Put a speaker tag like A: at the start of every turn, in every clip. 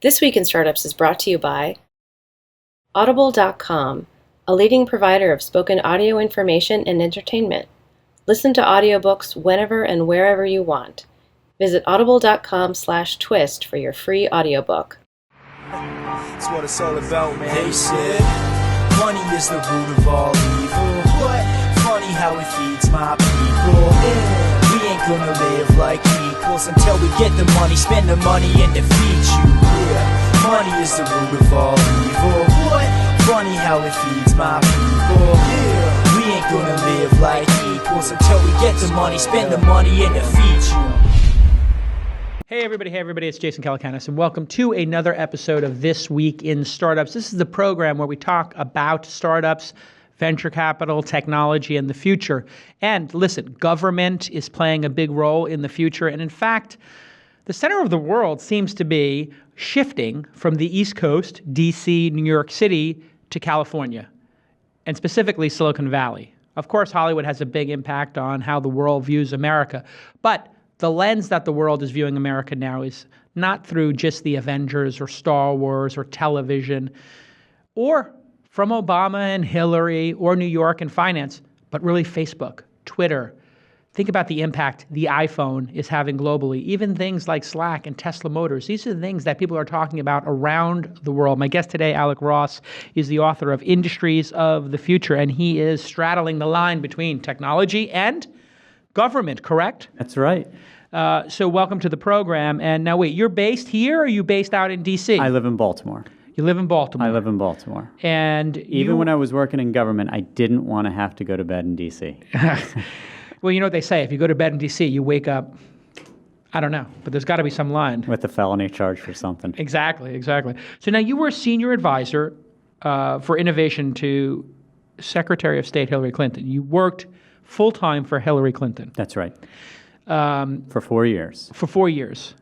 A: This Week in Startups is brought to you by Audible.com, a leading provider of spoken audio information and entertainment. Listen to audiobooks whenever and wherever you want. Visit audible.com/twist for your free audiobook.
B: That's what it's all about, man. They said money is the root of all evil. What? Funny how it feeds my people. We ain't gonna live like equals until we get the money, spend the money, and defeat you. Yeah, money is the root of all evil. What? Funny how it feeds my people. Yeah, we ain't gonna live like equals until we get the money, spend the money, and defeat you.
C: Hey everybody, it's Jason Calacanis, and welcome to another episode of This Week in Startups. This is the program where we talk about startups, venture capital, technology, and the future. And listen, government is playing a big role in the future, and in fact, the center of the world seems to be shifting from the East Coast, DC, New York City, to California, and specifically Silicon Valley. Of course, Hollywood has a big impact on how the world views America, but the lens that the world is viewing America now is not through just the Avengers or Star Wars or television or from Obama and Hillary or New York and finance, but really Facebook, Twitter. Think about the impact the iPhone is having globally. Even things like Slack and Tesla Motors. These are the things that people are talking about around the world. My guest today, Alec Ross, is the author of Industries of the Future, and he is straddling the line between technology and government, correct?
D: That's right.
C: So welcome to the program. And now wait, you're based here or are you based out in D.C.?
D: I live in Baltimore.
C: You live in Baltimore?
D: I live in Baltimore.
C: And
D: even when I was working in government, I didn't want to have to go to bed in D.C.
C: Well, you know what they say, if you go to bed in D.C., you wake up, I don't know, but there's got to be some line.
D: With a felony charge for something.
C: Exactly. So now you were a senior advisor for innovation to Secretary of State Hillary Clinton. You worked full-time for Hillary Clinton.
D: That's right. For 4 years.
C: For 4 years.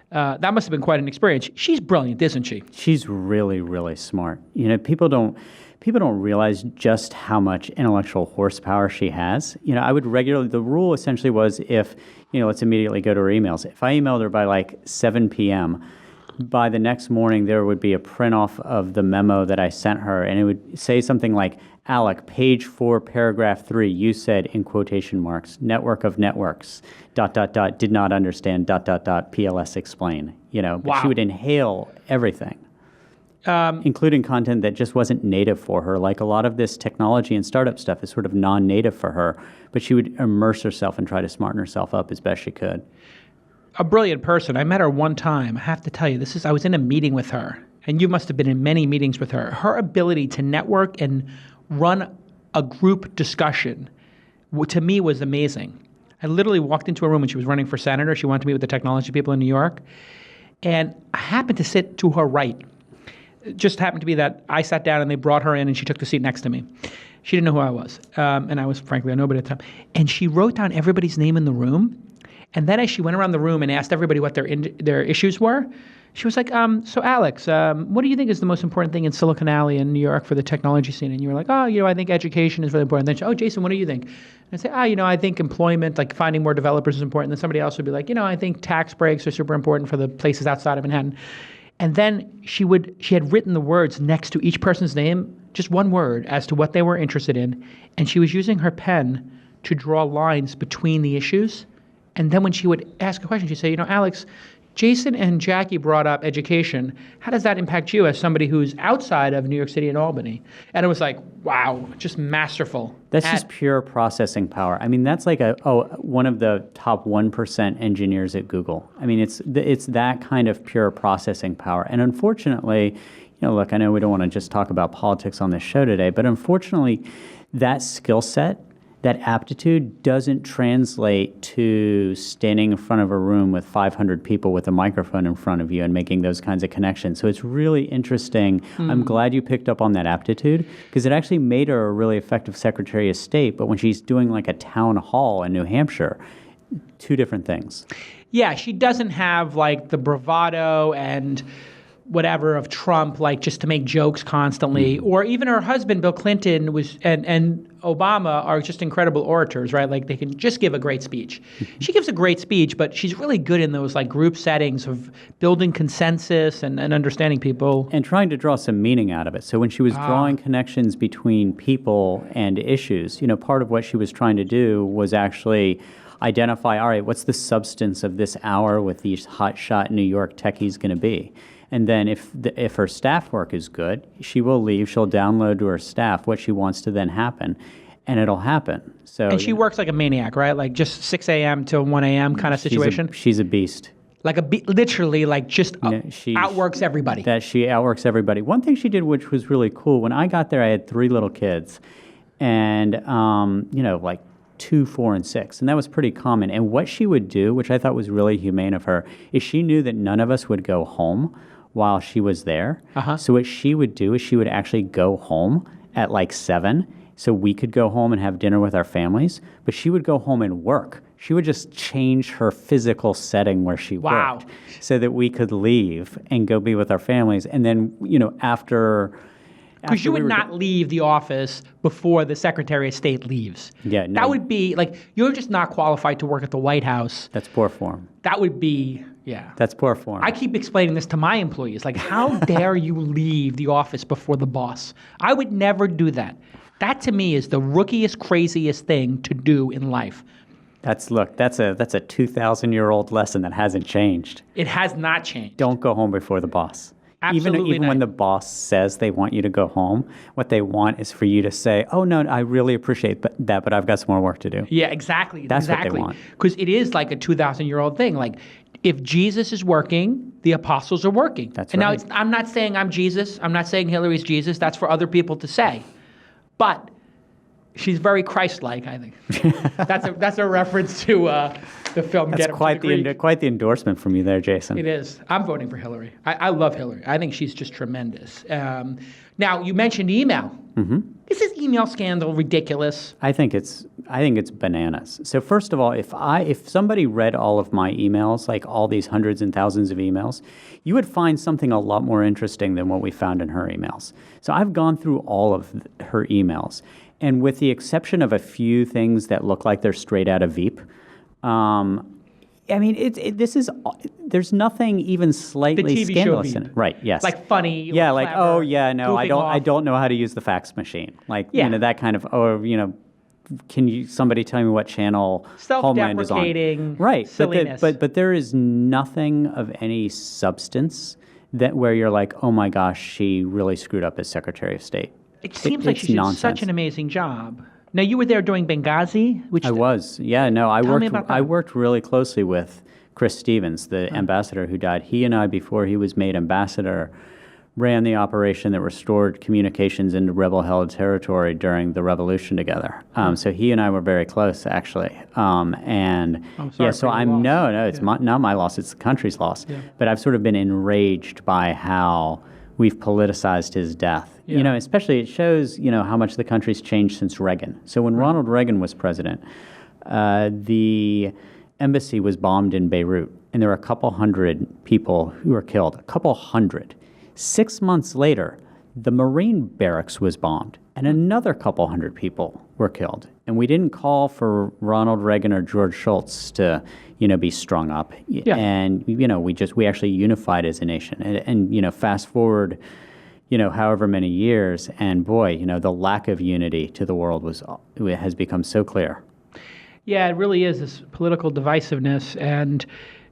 C: That must have been quite an experience. She's brilliant, isn't she?
D: She's really, really smart. You know, people don't realize just how much intellectual horsepower she has. You know, I would regularly, the rule essentially was if, let's immediately go to her emails. If I emailed her by like 7 p.m., by the next morning there would be a print off of the memo that I sent her, and it would say something like, Alec, page 4, paragraph 3, you said, in quotation marks, network of networks, ... did not understand, ... PLS explain. But
C: Wow.
D: She would inhale everything, including content that just wasn't native for her. Like a lot of this technology and startup stuff is sort of non-native for her, but she would immerse herself and try to smarten herself up as best she could.
C: A brilliant person. I met her one time. I have to tell you, I was in a meeting with her, and you must have been in many meetings with her. Her ability to network and run a group discussion, to me, was amazing. I literally walked into a room when she was running for senator. She wanted to meet with the technology people in New York, and I happened to sit to her right. It just happened to be that I sat down and they brought her in and she took the seat next to me. She didn't know who I was, and I was frankly a nobody at the time. And she wrote down everybody's name in the room. And then as she went around the room and asked everybody what their issues were, she was like, so Alex, what do you think is the most important thing in Silicon Valley and New York for the technology scene? And you were like, I think education is really important. Then she, Jason, what do you think? And I'd say, I think employment, like finding more developers is important. And then somebody else would be like, I think tax breaks are super important for the places outside of Manhattan. And then she had written the words next to each person's name, just one word as to what they were interested in. And she was using her pen to draw lines between the issues. And then when she would ask a question, she'd say, Alex, Jason and Jackie brought up education. How does that impact you as somebody who's outside of New York City and Albany? And it was like, wow, just masterful.
D: That's just pure processing power. I mean, that's like one of the top 1% engineers at Google. I mean, it's that kind of pure processing power. And unfortunately, look, I know we don't want to just talk about politics on this show today, but unfortunately, that skill set, that aptitude doesn't translate to standing in front of a room with 500 people with a microphone in front of you and making those kinds of connections. So it's really interesting. I'm glad you picked up on that aptitude, because it actually made her a really effective Secretary of State. But when she's doing like a town hall in New Hampshire, two different things.
C: Yeah, she doesn't have like the bravado and whatever of Trump, like just to make jokes constantly, or even her husband, Bill Clinton, was and Obama are just incredible orators, right? Like they can just give a great speech. She gives a great speech, but she's really good in those like group settings of building consensus and understanding people.
D: And trying to draw some meaning out of it. So when she was drawing connections between people and issues, part of what she was trying to do was actually identify, all right, what's the substance of this hour with these hotshot New York techies going to be? And then if her staff work is good, she will leave. She'll download to her staff what she wants to then happen, and it'll happen. So
C: and she works like a maniac, right? Like just 6 a.m. till 1 a.m. kind of situation.
D: She's a beast.
C: Like literally, like just outworks everybody.
D: That she outworks everybody. One thing she did, which was really cool, when I got there, I had 3 little kids, and like 2, 4, and 6, and that was pretty common. And what she would do, which I thought was really humane of her, is she knew that none of us would go home while she was there. So what she would do is she would actually go home at like 7, so we could go home and have dinner with our families, but she would go home and work. She would just change her physical setting where she worked so that we could leave and go be with our families. And then, after...
C: Because you would not leave the office before the Secretary of State leaves.
D: Yeah, no.
C: That would be, like, you're just not qualified to work at the White House.
D: That's poor form.
C: That would be, yeah.
D: That's poor form.
C: I keep explaining this to my employees. Like, how dare you leave the office before the boss? I would never do that. That, to me, is the rookiest, craziest thing to do in life.
D: That's a 2,000-year-old lesson that hasn't changed.
C: It has not changed.
D: Don't go home before the boss.
C: Absolutely
D: Even when the boss says they want you to go home, what they want is for you to say, oh, no, I really appreciate that, but I've got some more work to do.
C: Yeah, exactly.
D: That's what they want.
C: Because it is like a 2,000-year-old thing. Like, if Jesus is working, the apostles are working.
D: That's
C: and
D: right.
C: Now, I'm not saying I'm Jesus. I'm not saying Hillary's Jesus. That's for other people to say. But she's very Christ-like, I think. That's a reference to the film
D: That's
C: Get Him to the Greek.
D: quite the endorsement from you there, Jason.
C: It is. I'm voting for Hillary. I love Hillary. I think she's just tremendous. Now, you mentioned email. Mm-hmm. Is this email scandal ridiculous?
D: I think it's bananas. So first of all, if somebody read all of my emails, like all these hundreds and thousands of emails, you would find something a lot more interesting than what we found in her emails. So I've gone through all of her emails, and with the exception of a few things that look like they're straight out of Veep, there's nothing even slightly scandalous in it. Right, yes.
C: Like funny.
D: Yeah, like,
C: clever,
D: oh, yeah, no, I don't know how to use the fax machine. Like, that kind of, can somebody tell me what channel Homeland is on?
C: Self-deprecating
D: Right,
C: silliness.
D: but there is nothing of any substance where you're like, oh my gosh, she really screwed up as Secretary of State.
C: It seems like she did such an amazing job. Now, you were there during Benghazi?
D: I was. Yeah, no,
C: Tell me about that.
D: I worked really closely with Chris Stevens, the ambassador who died. He and I, before he was made ambassador, ran the operation that restored communications into rebel-held territory during the revolution together. So he and I were very close, actually.
C: I'm sorry
D: so it's not my loss, it's the country's loss. Yeah. But I've sort of been enraged by how we've politicized his death.
C: Yeah.
D: Especially it shows, how much the country's changed since Reagan. So when Ronald Reagan was president, the embassy was bombed in Beirut, and there were a couple hundred people who were killed, a couple hundred. 6 months later, the Marine barracks was bombed, and another couple hundred people were killed. And we didn't call for Ronald Reagan or George Shultz to, be strung up.
C: Yeah.
D: And, we actually unified as a nation. And fast forward, however many years, and boy, the lack of unity to the world has become so clear.
C: Yeah, it really is this political divisiveness. And,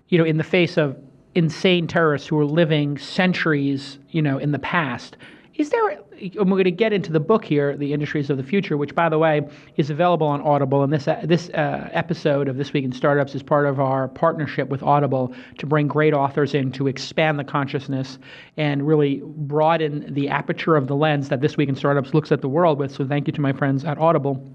C: in the face of insane terrorists who are living centuries, in the past, is there, and we're going to get into the book here, The Industries of the Future, which, by the way, is available on Audible. And this episode of This Week in Startups is part of our partnership with Audible to bring great authors in to expand the consciousness and really broaden the aperture of the lens that This Week in Startups looks at the world with. So thank you to my friends at Audible.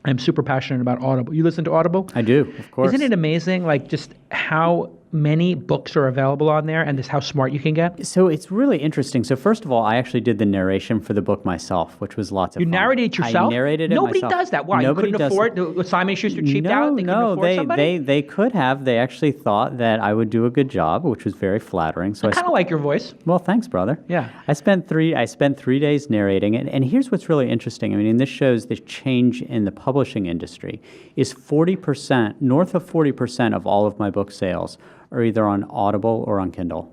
C: I'm super passionate about Audible. You listen to Audible?
D: I do, of course.
C: Isn't it amazing, like, just how many books are available on there and this how smart you can get?
D: So it's really interesting. So first of all, I actually did the narration for the book myself, which was lots of fun.
C: You narrated it yourself?
D: I narrated it
C: Nobody
D: myself.
C: does that. Why?
D: Nobody
C: you couldn't afford was Simon & Schuster cheaped out? They couldn't afford somebody?
D: They could have. They actually thought that I would do a good job, which was very flattering. So
C: I kind of like your voice.
D: Well, thanks, brother.
C: Yeah.
D: I spent 3 days narrating it, and here's what's really interesting. I mean, and this shows the change in the publishing industry. Is 40%, north of 40% of all of my book sales are either on Audible or on Kindle.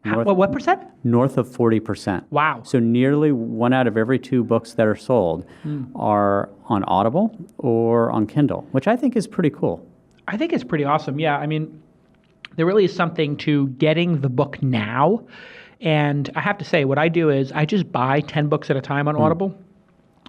C: What percent?
D: North of 40%.
C: Wow.
D: So nearly 1 out of every 2 books that are sold are on Audible or on Kindle, which I think is pretty cool.
C: I think it's pretty awesome. Yeah, I mean, there really is something to getting the book now. And I have to say, what I do is I just buy 10 books at a time on Audible.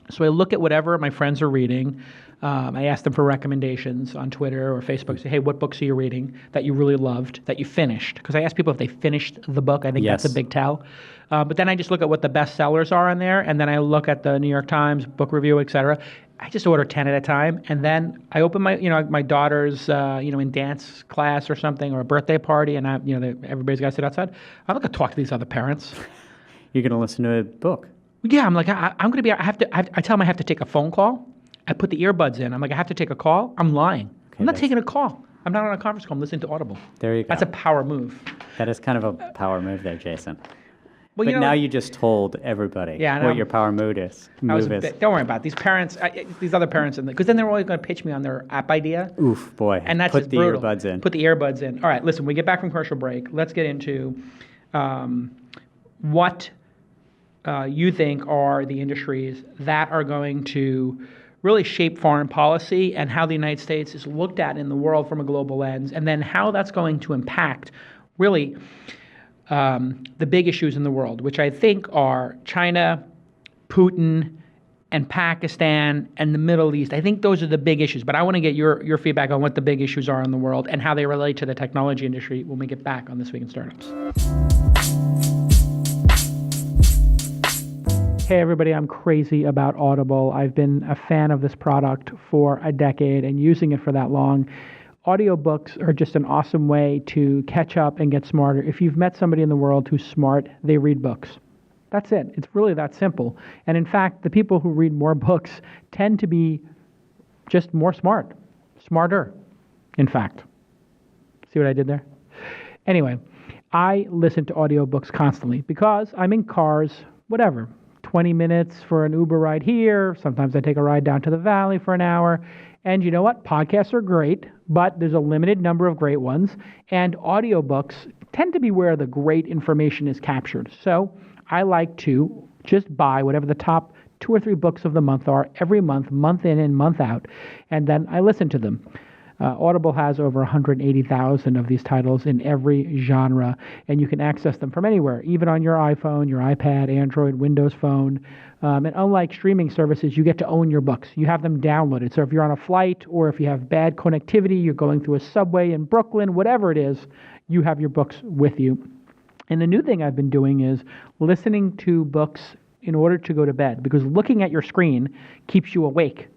C: So I look at whatever my friends are reading. I ask them for recommendations on Twitter or Facebook. Say, hey, what books are you reading that you really loved, that you finished? Because I ask people if they finished the book. I think that's a big tell. But then I just look at what the best sellers are on there, and then I look at the New York Times book review, et cetera. I just order 10 at a time, and then I open my daughter's, in dance class or something, or a birthday party, and everybody's got to sit outside. I'm not going to talk to these other parents.
D: You're going to listen to a book.
C: Yeah, I'm like, I'm going to be, I tell them I have to take a phone call. I put the earbuds in. I'm like, I have to take a call. I'm lying.
D: Okay,
C: I'm not taking a call. I'm not on a conference call. I'm listening to Audible.
D: There you go.
C: That's a power move.
D: That is kind of a power move there, Jason.
C: Well,
D: but now you just told everybody what your power move is.
C: Don't worry about it. These parents, these other parents, because then they're always going to pitch me on their app idea.
D: Oof, boy.
C: And that's
D: Put
C: just
D: the
C: brutal.
D: earbuds in.
C: Put the earbuds in. All right, listen, we get back from commercial break. Let's get into what you think are the industries that are going to really shape foreign policy and how the United States is looked at in the world from a global lens, and then how that's going to impact really the big issues in the world, which I think are China, Putin, and Pakistan, and the Middle East. I think those are the big issues, but I want to get your feedback on what the big issues are in the world and how they relate to the technology industry when we get back on This Week in Startups. Hey everybody, I'm crazy about Audible. I've been a fan of this product for a decade and using it for that long. Audiobooks are just an awesome way to catch up and get smarter. If you've met somebody in the world who's smart, they read books. That's it. It's really that simple. And in fact, the people who read more books tend to be just more smarter, in fact. See what I did there? Anyway, I listen to audiobooks constantly because I'm in cars, whatever, 20 minutes for an Uber ride here. Sometimes I take a ride down to the valley for an hour. And you know what? Podcasts are great, but there's a limited number of great ones. And audiobooks tend to be where the great information is captured. So I like to just buy whatever the top 2 or 3 books of the month are every month, month in and month out. And then I listen to them. Audible has over 180,000 of these titles in every genre, and you can access them from anywhere, even on your iPhone, your iPad, Android, Windows Phone. And unlike streaming services, you get to own your books. You have them downloaded. So if you're on a flight or if you have bad connectivity, you're going through a subway in Brooklyn, whatever it is, you have your books with you. And the new thing I've been doing is listening to books in order to go to bed, because looking at your screen keeps you awake.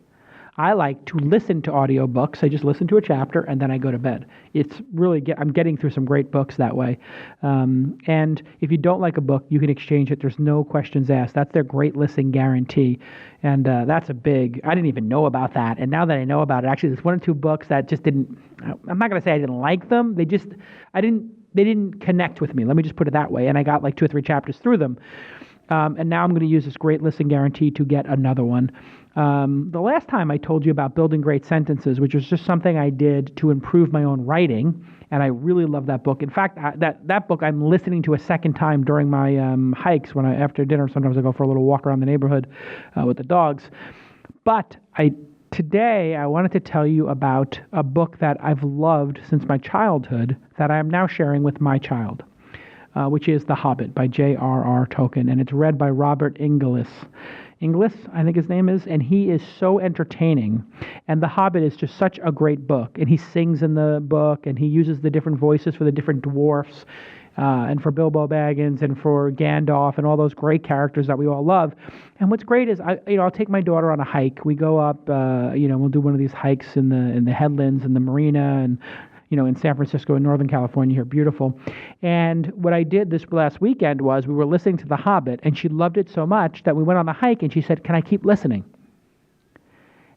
C: I like to listen to audiobooks. I just listen to a chapter and then I go to bed. It's really, I'm getting through some great books that way. And if you don't like a book, you can exchange it. There's no questions asked. That's their great listen guarantee. And that's a big, I didn't even know about that. And now that I know about it, actually there's 1 or 2 books that just didn't, I'm not going to say I didn't like them. They didn't connect with me. Let me just put it that way. And I got like 2 or 3 chapters through them. And now I'm going to use this great listen guarantee to get another one. The last time I told you about building great sentences, which was just something I did to improve my own writing, and I really love that book. In fact, that book I'm listening to a second time during my hikes. After dinner, sometimes I go for a little walk around the neighborhood with the dogs. But today I wanted to tell you about a book that I've loved since my childhood that I am now sharing with my child. Which is The Hobbit by J.R.R. Tolkien, and it's read by Robert Inglis, I think his name is, and he is so entertaining. And The Hobbit is just such a great book, and he sings in the book, and he uses the different voices for the different dwarfs, and for Bilbo Baggins, and for Gandalf, and all those great characters that we all love. And what's great is, I'll take my daughter on a hike. We go up, we'll do one of these hikes in the headlands and the marina, and in San Francisco and Northern California here, beautiful. And what I did this last weekend was we were listening to The Hobbit, and she loved it so much that we went on the hike, and she said, "Can I keep listening?"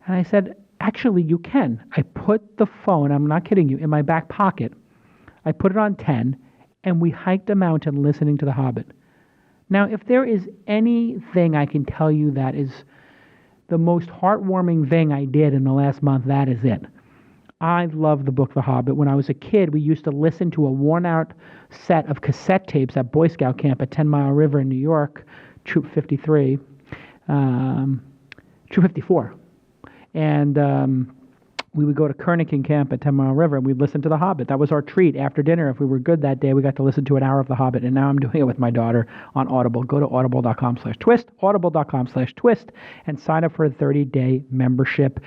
C: And I said, "Actually, you can." I put the phone, I'm not kidding you, in my back pocket. I put it on 10, and we hiked a mountain listening to The Hobbit. Now, if there is anything I can tell you that is the most heartwarming thing I did in the last month, that is it. I love the book The Hobbit. When I was a kid, we used to listen to a worn-out set of cassette tapes at Boy Scout camp at 10 Mile River in New York, Troop 53, Troop 54. And we would go to Kernigan Camp at 10 Mile River, and we'd listen to The Hobbit. That was our treat. After dinner, if we were good that day, we got to listen to an hour of The Hobbit, and now I'm doing it with my daughter on Audible. Go to audible.com/twist, audible.com/twist, and sign up for a 30-day membership.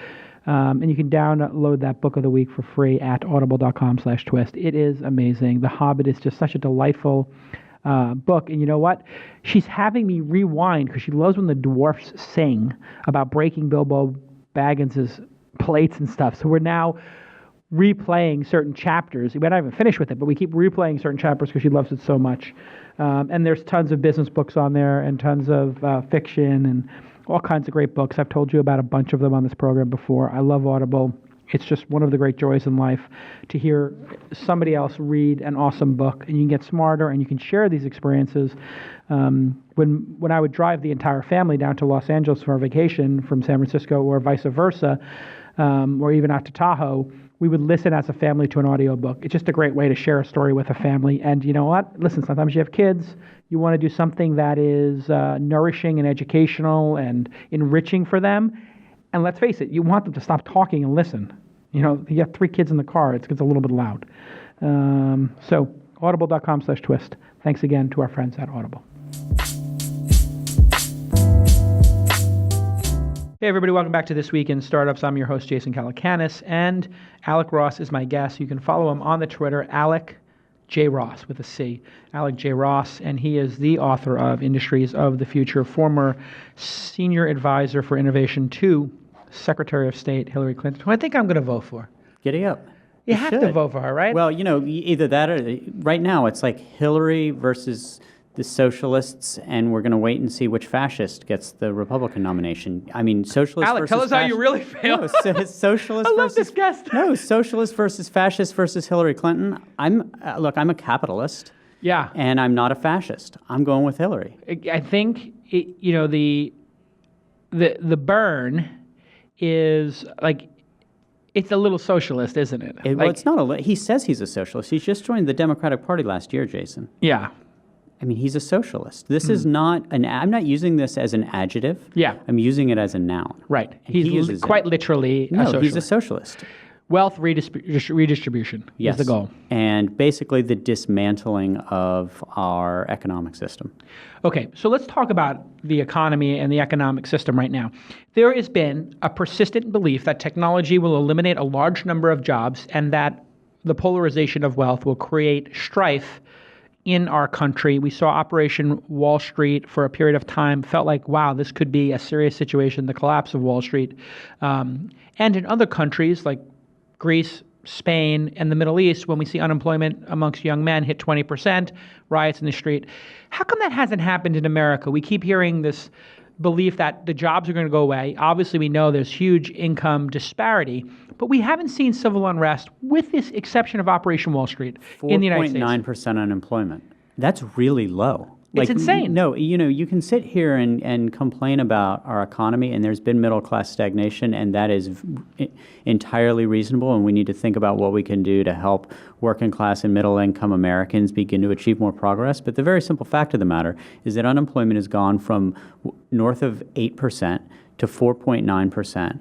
C: And you can download that book of the week for free at audible.com/twist. It is amazing. The Hobbit is just such a delightful book. And you know what? She's having me rewind, because she loves when the dwarfs sing about breaking Bilbo Baggins's plates and stuff. So we're now replaying certain chapters. We're not even finished with it, but we keep replaying certain chapters because she loves it so much. And there's tons of business books on there, and tons of fiction, and all kinds of great books. I've told you about a bunch of them on this program before. I love Audible. It's just one of the great joys in life to hear somebody else read an awesome book, and you can get smarter, and you can share these experiences. When I would drive the entire family down to Los Angeles for a vacation from San Francisco, or vice versa, or even out to Tahoe, we would listen as a family to an audiobook. It's just a great way to share a story with a family. And you know what? Listen, sometimes you have kids. You want to do something that is nourishing and educational and enriching for them. And let's face it, you want them to stop talking and listen. You have 3 kids in the car. It gets a little bit loud. So audible.com/twist. Thanks again to our friends at Audible. Hey everybody, welcome back to This Week in Startups. I'm your host, Jason Calacanis, and Alec Ross is my guest. You can follow him on the Twitter, Alec J. Ross with a C, Alec J. Ross, and he is the author of Industries of the Future, former senior advisor for innovation to Secretary of State Hillary Clinton, who I think I'm going to vote for.
D: Giddy up.
C: You have to vote for her, right?
D: Well, either that or right now it's like Hillary versus the socialists, and we're going to wait and see which fascist gets the Republican nomination. I mean, socialist
C: Alec,
D: versus
C: tell us how you really feel.
D: No, socialist
C: I love this guest.
D: No, socialist versus fascist versus Hillary Clinton. I'm a capitalist.
C: Yeah.
D: And I'm not a fascist. I'm going with Hillary.
C: I think the burn is like, it's a little socialist, isn't it?
D: Well, it's not he says he's a socialist. He's just joined the Democratic Party last year, Jason.
C: Yeah.
D: I mean, he's a socialist. This is not I'm not using this as an adjective.
C: Yeah.
D: I'm using it as a noun.
C: Right. He's quite literally a socialist.
D: He's a socialist.
C: Wealth redistribution is the goal.
D: And basically the dismantling of our economic system.
C: Okay, so let's talk about the economy and the economic system right now. There has been a persistent belief that technology will eliminate a large number of jobs, and that the polarization of wealth will create strife in our country. We saw Operation Wall Street for a period of time, felt like, wow, this could be a serious situation, the collapse of Wall Street. And in other countries like Greece, Spain, and the Middle East, when we see unemployment amongst young men hit 20%, riots in the street. How come that hasn't happened in America? We keep hearing this belief that the jobs are going to go away. Obviously, we know there's huge income disparity, but we haven't seen civil unrest, with this exception of Operation Wall Street in the United States.
D: 4.9% unemployment. That's really low.
C: It's insane.
D: No, you can sit here and complain about our economy, and there's been middle-class stagnation, and that is entirely reasonable, and we need to think about what we can do to help working-class and middle-income Americans begin to achieve more progress. But the very simple fact of the matter is that unemployment has gone from north of 8% to 4.9%.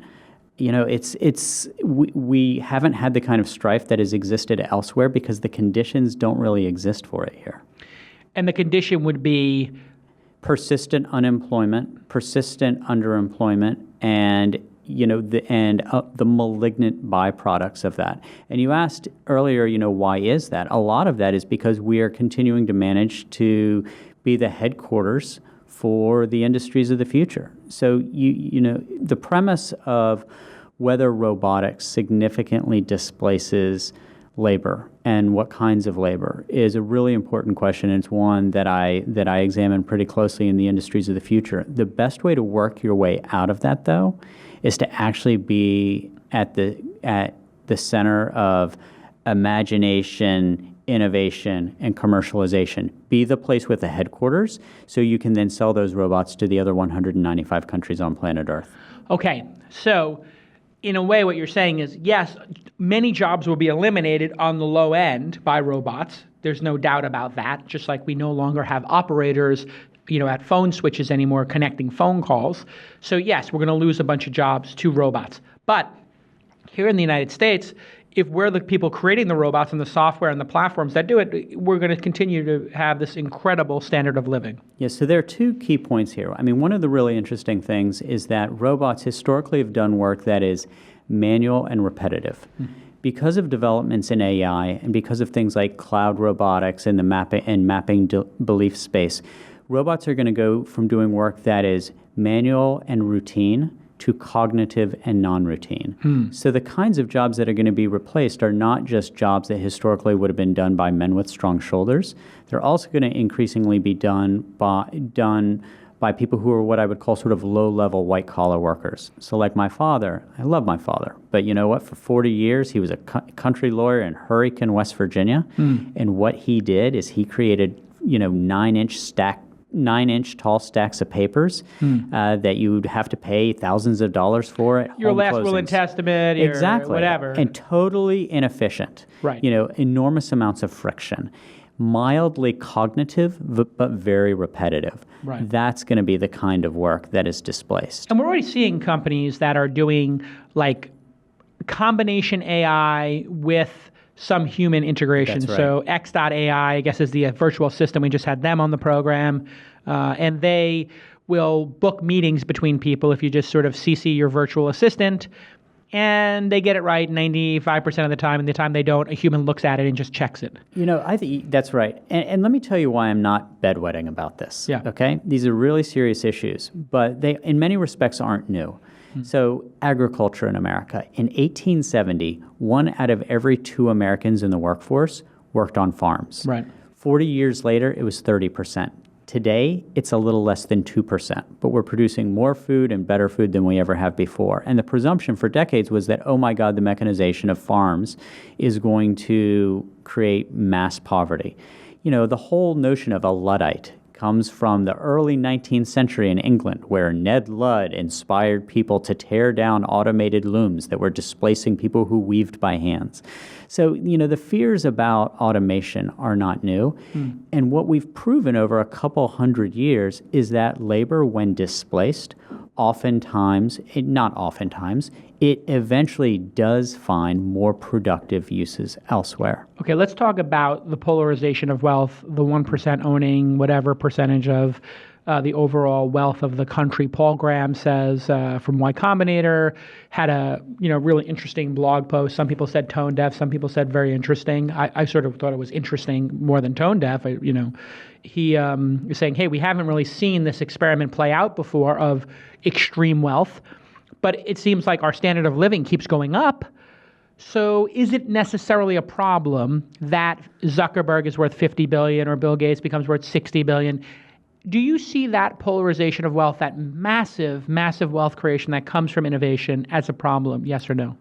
D: We haven't had the kind of strife that has existed elsewhere because the conditions don't really exist for it here.
C: And the condition would be
D: persistent unemployment, persistent underemployment, and the malignant byproducts of that. And you asked earlier, why is that? A lot of that is because we are continuing to manage to be the headquarters for the industries of the future. So the premise of whether robotics significantly displaces labor and what kinds of labor is a really important question. And it's one that I examine pretty closely in the industries of the future. The best way to work your way out of that, though, is to actually be at the center of imagination, innovation, and commercialization. Be the place with the headquarters so you can then sell those robots to the other 195 countries on planet Earth.
C: Okay, so in a way what you're saying is, yes, many jobs will be eliminated on the low end by robots. There's no doubt about that, just like we no longer have operators at phone switches anymore connecting phone calls. So yes, we're going to lose a bunch of jobs to robots. But here in the United States, if we're the people creating the robots and the software and the platforms that do it, we're going to continue to have this incredible standard of living.
D: Yes, so there are two key points here. I mean, one of the really interesting things is that robots historically have done work that is manual and repetitive. Because of developments in AI and because of things like cloud robotics and the mapping belief space, robots are going to go from doing work that is manual and routine to cognitive and non-routine. So the kinds of jobs that are going to be replaced are not just jobs that historically would have been done by men with strong shoulders. They're also going to increasingly be done by people who are what I would call sort of low-level white-collar workers. So like my father, I love my father, but you know what? For 40 years, he was a country lawyer in Hurricane, West Virginia, and what he did is he created 9-inch tall stacks of papers that you'd have to pay thousands of dollars for at
C: your
D: home
C: last
D: closings.
C: will and testament,
D: Exactly.
C: whatever.
D: And totally inefficient.
C: Right.
D: Enormous amounts of friction. Mildly cognitive, but very repetitive.
C: Right.
D: That's going to be the kind of work that is displaced.
C: And we're already seeing companies that are doing like combination AI with some human integration.
D: That's right.
C: So X.AI, I guess, is the virtual assistant. We just had them on the program. And they will book meetings between people if you just sort of CC your virtual assistant. And they get it right 95% of the time. And the time they don't, a human looks at it and just checks it.
D: I think that's right. And let me tell you why I'm not bedwetting about this.
C: Yeah.
D: Okay? These are really serious issues, but they, in many respects, aren't new. So agriculture in America. In 1870, 1 out of every 2 Americans in the workforce worked on farms.
C: Right.
D: 40 years later, it was 30%. Today, it's a little less than 2%, but we're producing more food and better food than we ever have before. And the presumption for decades was that, oh my God, the mechanization of farms is going to create mass poverty. The whole notion of a Luddite comes from the early 19th century in England, where Ned Ludd inspired people to tear down automated looms that were displacing people who weaved by hands. So, the fears about automation are not new. And what we've proven over a couple hundred years is that labor, when displaced, not oftentimes, it eventually does find more productive uses elsewhere.
C: Okay, let's talk about the polarization of wealth, the 1% owning whatever percentage of the overall wealth of the country. Paul Graham says from Y Combinator, had a really interesting blog post. Some people said tone deaf, some people said very interesting. I sort of thought it was interesting more than tone deaf. He is saying, hey, we haven't really seen this experiment play out before of extreme wealth, but it seems like our standard of living keeps going up. So is it necessarily a problem that Zuckerberg is worth $50 billion or Bill Gates becomes worth $60 billion? Do you see that polarization of wealth, that massive, massive wealth creation that comes from innovation as a problem? Yes or no?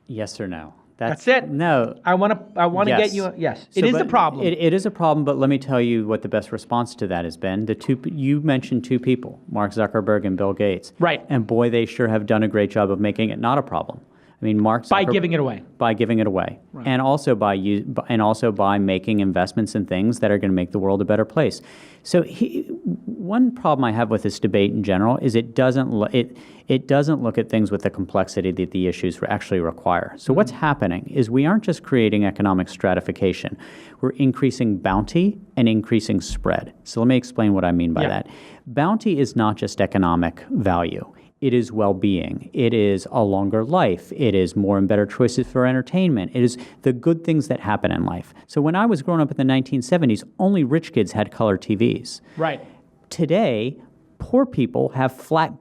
D: Yes or no?
C: That's it.
D: No.
C: I want to
D: Yes.
C: get you. Yes,
D: So,
C: it is
D: but
C: a problem.
D: It is a problem, but let me tell you what the best response to that has been. You mentioned 2 people, Mark Zuckerberg and Bill Gates.
C: Right.
D: And boy, they sure have done a great job of making it not a problem. I mean, Mark Zuckerberg,
C: By giving it away.
D: By giving it away, right. and also by making investments in things that are going to make the world a better place. So one problem I have with this debate in general is it doesn't look at things with the complexity that the issues actually require. So what's happening is we aren't just creating economic stratification; we're increasing bounty and increasing spread. So let me explain what I mean by that. Bounty is not just economic value. It is well-being. It is a longer life. It is more and better choices for entertainment. It is the good things that happen in life. So when I was growing up in the 1970s, only rich kids had color TVs.
C: Right.
D: Today, poor people have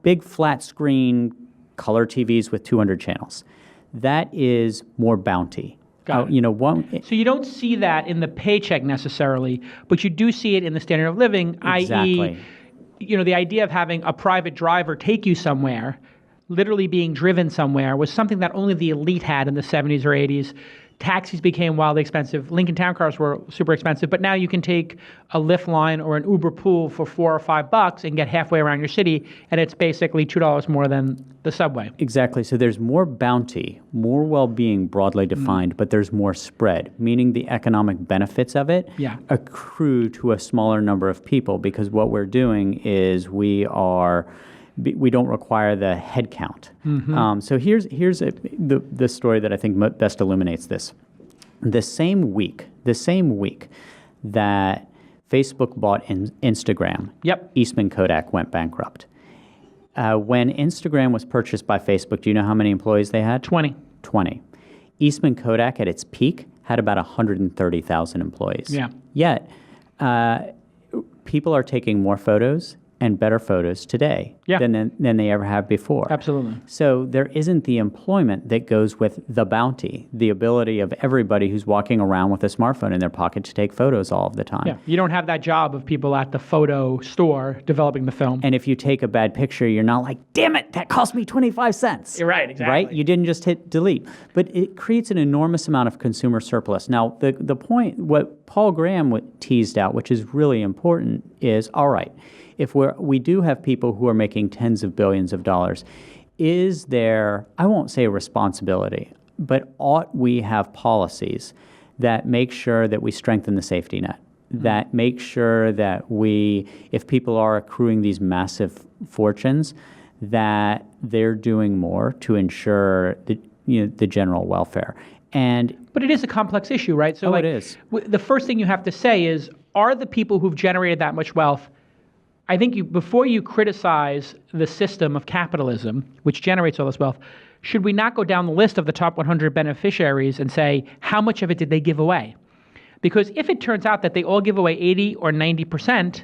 D: big flat screen color TVs with 200 channels. that is more bounty.
C: Got it. So you don't see that in the paycheck necessarily, but you do see it in the standard of living,
D: Exactly.
C: i.e., the idea of having a private driver take you somewhere, literally being driven somewhere, was something that only the elite had in the 70s or 80s. Taxis became wildly expensive. Lincoln Town Cars were super expensive, but now you can take a Lyft line or an Uber pool for $4 or $5 and get halfway around your city, and it's basically $2 more than the subway.
D: Exactly. So there's more bounty, more well-being broadly defined, but there's more spread, meaning the economic benefits of it accrue to a smaller number of people, because what we're doing is we don't require the head count. So here's the story that I think best illuminates this. The same week that Facebook bought Instagram, Eastman Kodak went bankrupt. When Instagram was purchased by Facebook, do you know how many employees they had?
C: 20.
D: Eastman Kodak at its peak had about 130,000 employees.
C: Yeah.
D: Yet, people are taking more photos and better photos today than they ever have before.
C: Absolutely.
D: So there isn't the employment that goes with the bounty, the ability of everybody who's walking around with a smartphone in their pocket to take photos all of the time.
C: Yeah, you don't have that job of people at the photo store developing the film.
D: And if you take a bad picture, you're not like, damn it, that cost me 25 cents.
C: You're right, exactly.
D: Right? You didn't just hit delete. But it creates an enormous amount of consumer surplus. Now, the point, what Paul Graham teased out, which is really important, is, all right, if we do have people who are making tens of billions of dollars, is there, I won't say a responsibility, but ought we have policies that make sure that we strengthen the safety net, that make sure that if people are accruing these massive fortunes, that they're doing more to ensure the general welfare.
C: But it is a complex issue, right? So
D: it is.
C: The first thing you have to say is, are the people who've generated that much wealth, I think before you criticize the system of capitalism, which generates all this wealth, should we not go down the list of the top 100 beneficiaries and say, how much of it did they give away? Because if it turns out that they all give away 80 or 90%,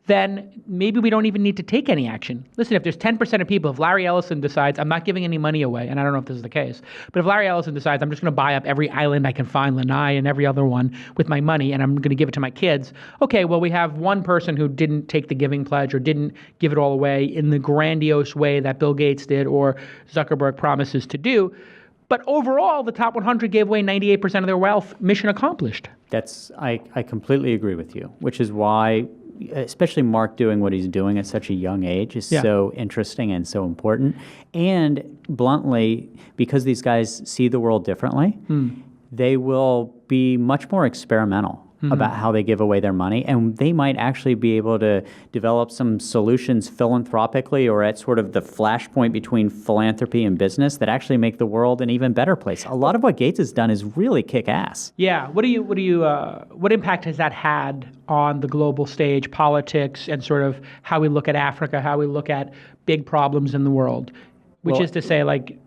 C: then maybe we don't even need to take any action. Listen, if there's 10% of people, if Larry Ellison decides, I'm not giving any money away, and I don't know if this is the case, but if Larry Ellison decides, I'm just going to buy up every island I can find, Lanai and every other one, with my money, and I'm going to give it to my kids, okay, well, we have one person who didn't take the giving pledge or didn't give it all away in the grandiose way that Bill Gates did or Zuckerberg promises to do. But overall, the top 100 gave away 98% of their wealth. Mission accomplished. I
D: completely agree with you, which is why especially Mark doing what he's doing at such a young age is so interesting and so important. And bluntly, because these guys see the world differently, they will be much more experimental about how they give away their money. And they might actually be able to develop some solutions philanthropically or at sort of the flashpoint between philanthropy and business that actually make the world an even better place. A lot of what Gates has done is really kick ass.
C: Yeah. What impact has that had on the global stage, politics, and sort of how we look at Africa, how we look at big problems in the world? Which is to say, like,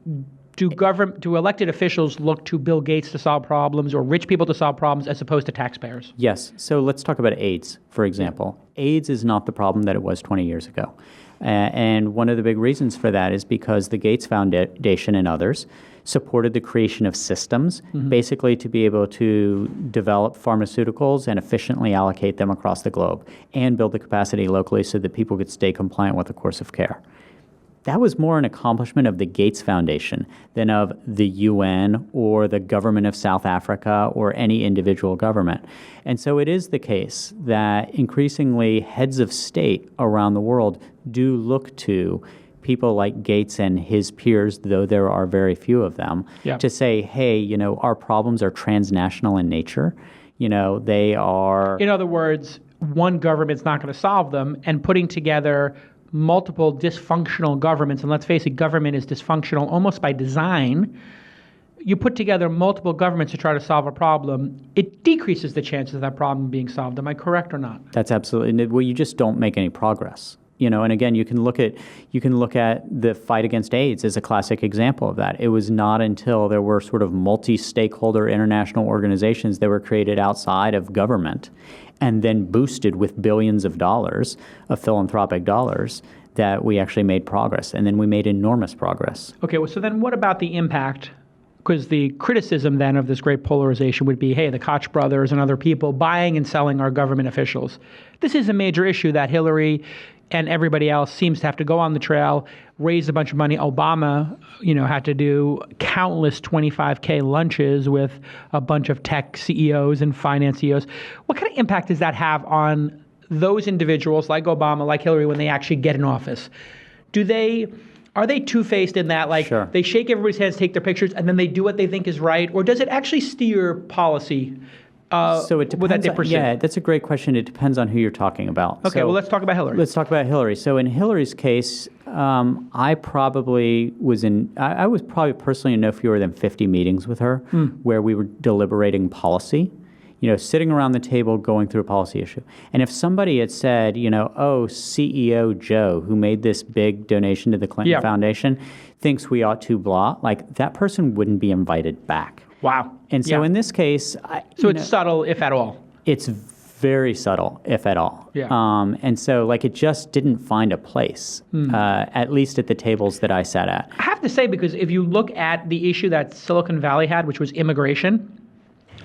C: do elected officials look to Bill Gates to solve problems or rich people to solve problems as opposed to taxpayers?
D: Yes. So let's talk about AIDS, for example. AIDS is not the problem that it was 20 years ago. And one of the big reasons for that is because the Gates Foundation and others supported the creation of systems, basically to be able to develop pharmaceuticals and efficiently allocate them across the globe and build the capacity locally so that people could stay compliant with the course of care. That was more an accomplishment of the Gates Foundation than of the UN or the government of South Africa or any individual government. And so it is the case that increasingly heads of state around the world do look to people like Gates and his peers, though there are very few of them, to say, hey, our problems are transnational in nature. They are...
C: In other words, one government's not going to solve them, and putting together multiple dysfunctional governments, and let's face it, government is dysfunctional almost by design. You put together multiple governments to try to solve a problem, it decreases the chances of that problem being solved. Am I correct or not?
D: That's absolutely. Well, you just don't make any progress. And again, you can look at the fight against AIDS as a classic example of that. It was not until there were sort of multi-stakeholder international organizations that were created outside of government and then boosted with billions of dollars, of philanthropic dollars, that we actually made progress. And then we made enormous progress.
C: Okay, well, so then what about the impact because the criticism then of this great polarization would be, hey, the Koch brothers and other people buying and selling our government officials. This is a major issue that Hillary and everybody else seems to have to go on the trail, raise a bunch of money. Obama, had to do countless 25K lunches with a bunch of tech CEOs and finance CEOs. What kind of impact does that have on those individuals like Obama, like Hillary, when they actually get in office? Are they two-faced in that, like,
D: Sure.
C: they shake everybody's hands, take their pictures, and then they do what they think is right? Or does it actually steer policy
D: So it depends.
C: that they pursue?
D: Yeah, that's a great question. It depends on who you're talking about.
C: Okay,
D: So
C: well, let's talk about Hillary.
D: let's talk about Hillary. So in Hillary's case, I probably was I was probably personally in no fewer than 50 meetings with her where we were deliberating policy. Sitting around the table going through a policy issue. And if somebody had said, oh, CEO Joe, who made this big donation to the Clinton Foundation, thinks we ought to blah, like that person wouldn't be invited back.
C: Wow.
D: And so in this case,
C: it's subtle, if at all.
D: It's very subtle, if at all.
C: Yeah.
D: And so it just didn't find a place, at least at the tables that I sat at.
C: I have to say, because if you look at the issue that Silicon Valley had, which was immigration,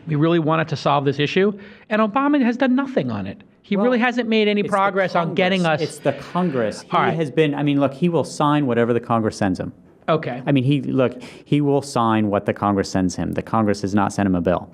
C: we really wanted to solve this issue, and Obama has done nothing on it. He really hasn't made any progress on getting us.
D: It's the Congress. He
C: right.
D: has been, look, he will sign whatever the Congress sends him.
C: Okay.
D: He will sign what the Congress sends him. The Congress has not sent him a bill.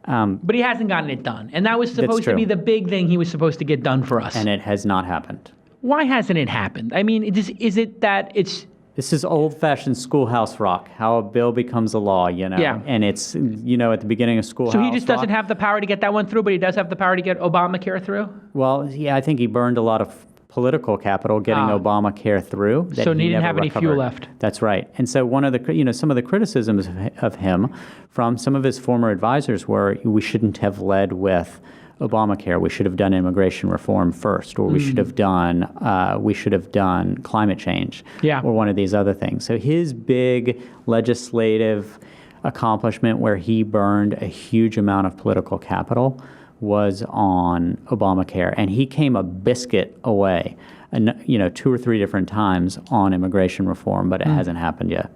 C: But he hasn't gotten it done. And that was supposed to be the big thing he was supposed to get done for us.
D: And it has not happened.
C: Why hasn't it happened? Is it that it's...
D: This is old-fashioned schoolhouse rock, how a bill becomes a law,
C: Yeah.
D: And it's, at the beginning of schoolhouse
C: So he just doesn't
D: rock.
C: have the power to get that one through, but he does have the power to get Obamacare through?
D: Well, yeah, I think he burned a lot of political capital getting Obamacare through.
C: So he didn't have any fuel left.
D: That's right. And so one of the, some of the criticisms of him from some of his former advisors were we shouldn't have led with Obamacare. We should have done immigration reform first, or we should have done climate change, or one of these other things. So his big legislative accomplishment, where he burned a huge amount of political capital, was on Obamacare, and he came a biscuit away, 2 or 3 different times on immigration reform, but it hasn't happened yet.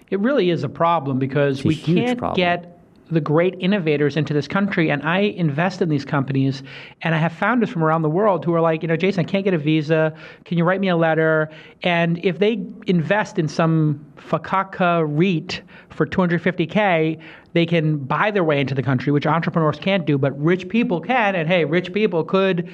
C: It really is a problem because we can't get the great innovators into this country, and I invest in these companies, and I have founders from around the world who are like, Jason, I can't get a visa. Can you write me a letter? And if they invest in some fakaka REIT for $250K, they can buy their way into the country, which entrepreneurs can't do, but rich people can. And hey, rich people could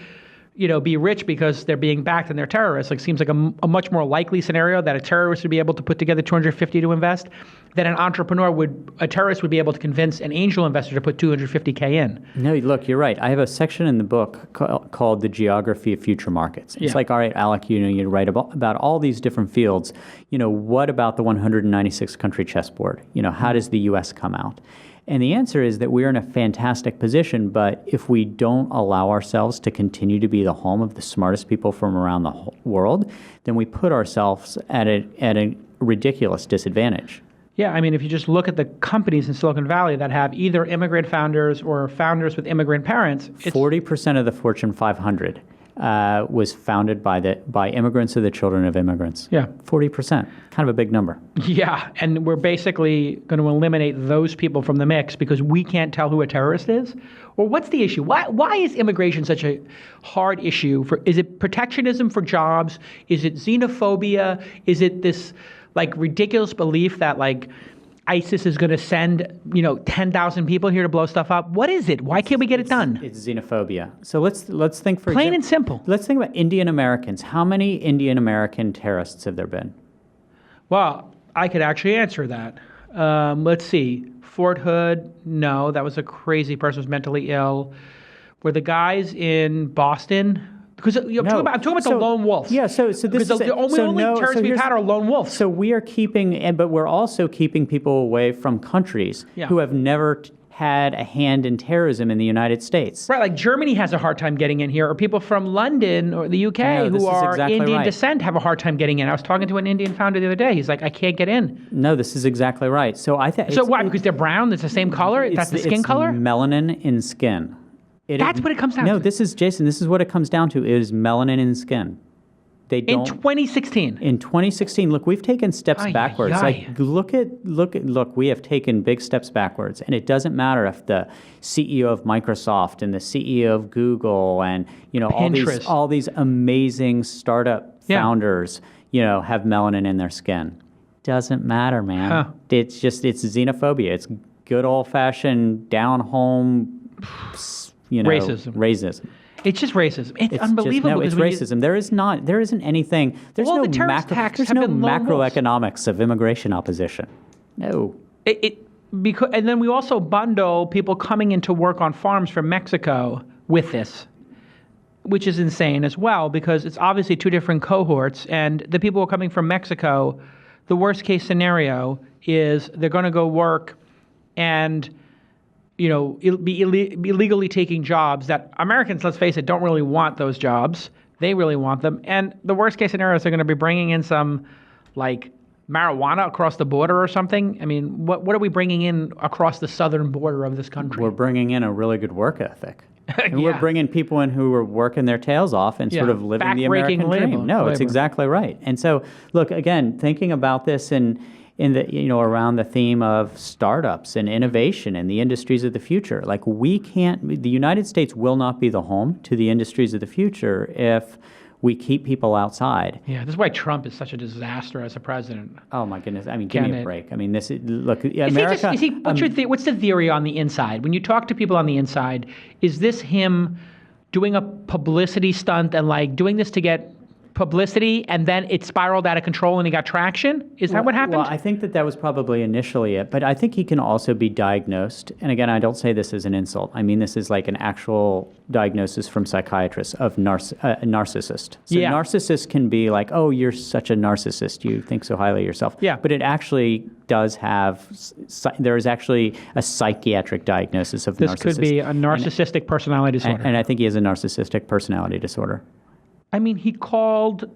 C: be rich because they're being backed and they're terrorists. It seems like a much more likely scenario that a terrorist would be able to put together $250 to invest than a terrorist would be able to convince an angel investor to put $250K in.
D: No, look, you're right. I have a section in the book called The Geography of Future Markets. It's like, all right, Alec, you write about all these different fields. What about the 196 country chessboard? How does the U.S. come out? And the answer is that we're in a fantastic position, but if we don't allow ourselves to continue to be the home of the smartest people from around the whole world, then we put ourselves at a ridiculous disadvantage.
C: Yeah, if you just look at the companies in Silicon Valley that have either immigrant founders or founders with immigrant parents,
D: 40% of the Fortune 500 was founded by immigrants or the children of immigrants.
C: Yeah.
D: 40%, kind of a big number.
C: Yeah, and we're basically going to eliminate those people from the mix because we can't tell who a terrorist is? Or what's the issue? Why is immigration such a hard issue? Is it protectionism for jobs? Is it xenophobia? Is it this ridiculous belief that ISIS is going to send, 10,000 people here to blow stuff up? What is it? Why can't we get it done?
D: It's xenophobia. So let's think for
C: plain and simple.
D: Let's think about Indian Americans. How many Indian American terrorists have there been?
C: Well, I could actually answer that. Let's see. Fort Hood, no, that was a crazy person who was mentally ill. Were the guys in Boston? Because I'm talking about the lone wolves.
D: Yeah, so this is
C: the only terrorists we've had are lone wolves.
D: So we are but we're also keeping people away from countries who have never had a hand in terrorism in the United States.
C: Right, like Germany has a hard time getting in here, or people from London or the UK who are Indian descent have a hard time getting in. I was talking to an Indian founder the other day. He's like, I can't get in.
D: No, this is exactly right. So I think.
C: So why? Because they're brown. It's the same color. That's the skin color.
D: Melanin in skin.
C: That's what it comes down to.
D: No, Jason. This is what it comes down to: is melanin in skin. They don't.
C: In 2016.
D: In 2016, look, we've taken steps backwards.
C: Ay.
D: Look, we have taken big steps backwards. And it doesn't matter if the CEO of Microsoft and the CEO of Google and, all these amazing startup founders, have melanin in their skin. Doesn't matter, man.
C: Huh.
D: It's xenophobia. It's good old-fashioned down-home, racism.
C: It's just racism. It's unbelievable.
D: It's racism. There isn't anything. There's no
C: the terrorist attacks
D: there's
C: have
D: no
C: been lone wolves.
D: macroeconomics of immigration opposition. No.
C: And then we also bundle people coming into work on farms from Mexico with this, which is insane as well, because it's obviously two different cohorts. And the people who are coming from Mexico, the worst case scenario is they're going to go work and be illegally taking jobs that Americans, let's face it, don't really want those jobs. They really want them. And the worst case scenario is they're going to be bringing in some marijuana across the border or something. I mean, what are we bringing in across the southern border of this country?
D: We're bringing in a really good work ethic. And we're bringing people in who are working their tails off and sort of living the American dream. No, it's exactly right. And so, look, again, thinking about this in the around the theme of startups and innovation and the industries of the future, the United States will not be the home to the industries of the future if we keep people outside.
C: Yeah, this is why Trump is such a disaster as a president.
D: Oh my goodness! I mean, give me a break. I mean, America.
C: What's the theory on the inside? When you talk to people on the inside, is this him doing a publicity stunt and doing this to get publicity, and then it spiraled out of control and he got traction? Is that what happened?
D: Well, I think that was probably initially it, but I think he can also be diagnosed. And again, I don't say this as an insult. I mean, this is like an actual diagnosis from psychiatrists of narcissist. So narcissist can be like, oh, you're such a narcissist. You think so highly of yourself.
C: Yeah.
D: But it actually does have, there is actually a psychiatric diagnosis of narcissism.
C: This could be a narcissistic personality disorder.
D: And I think he has a narcissistic personality disorder.
C: I mean, he called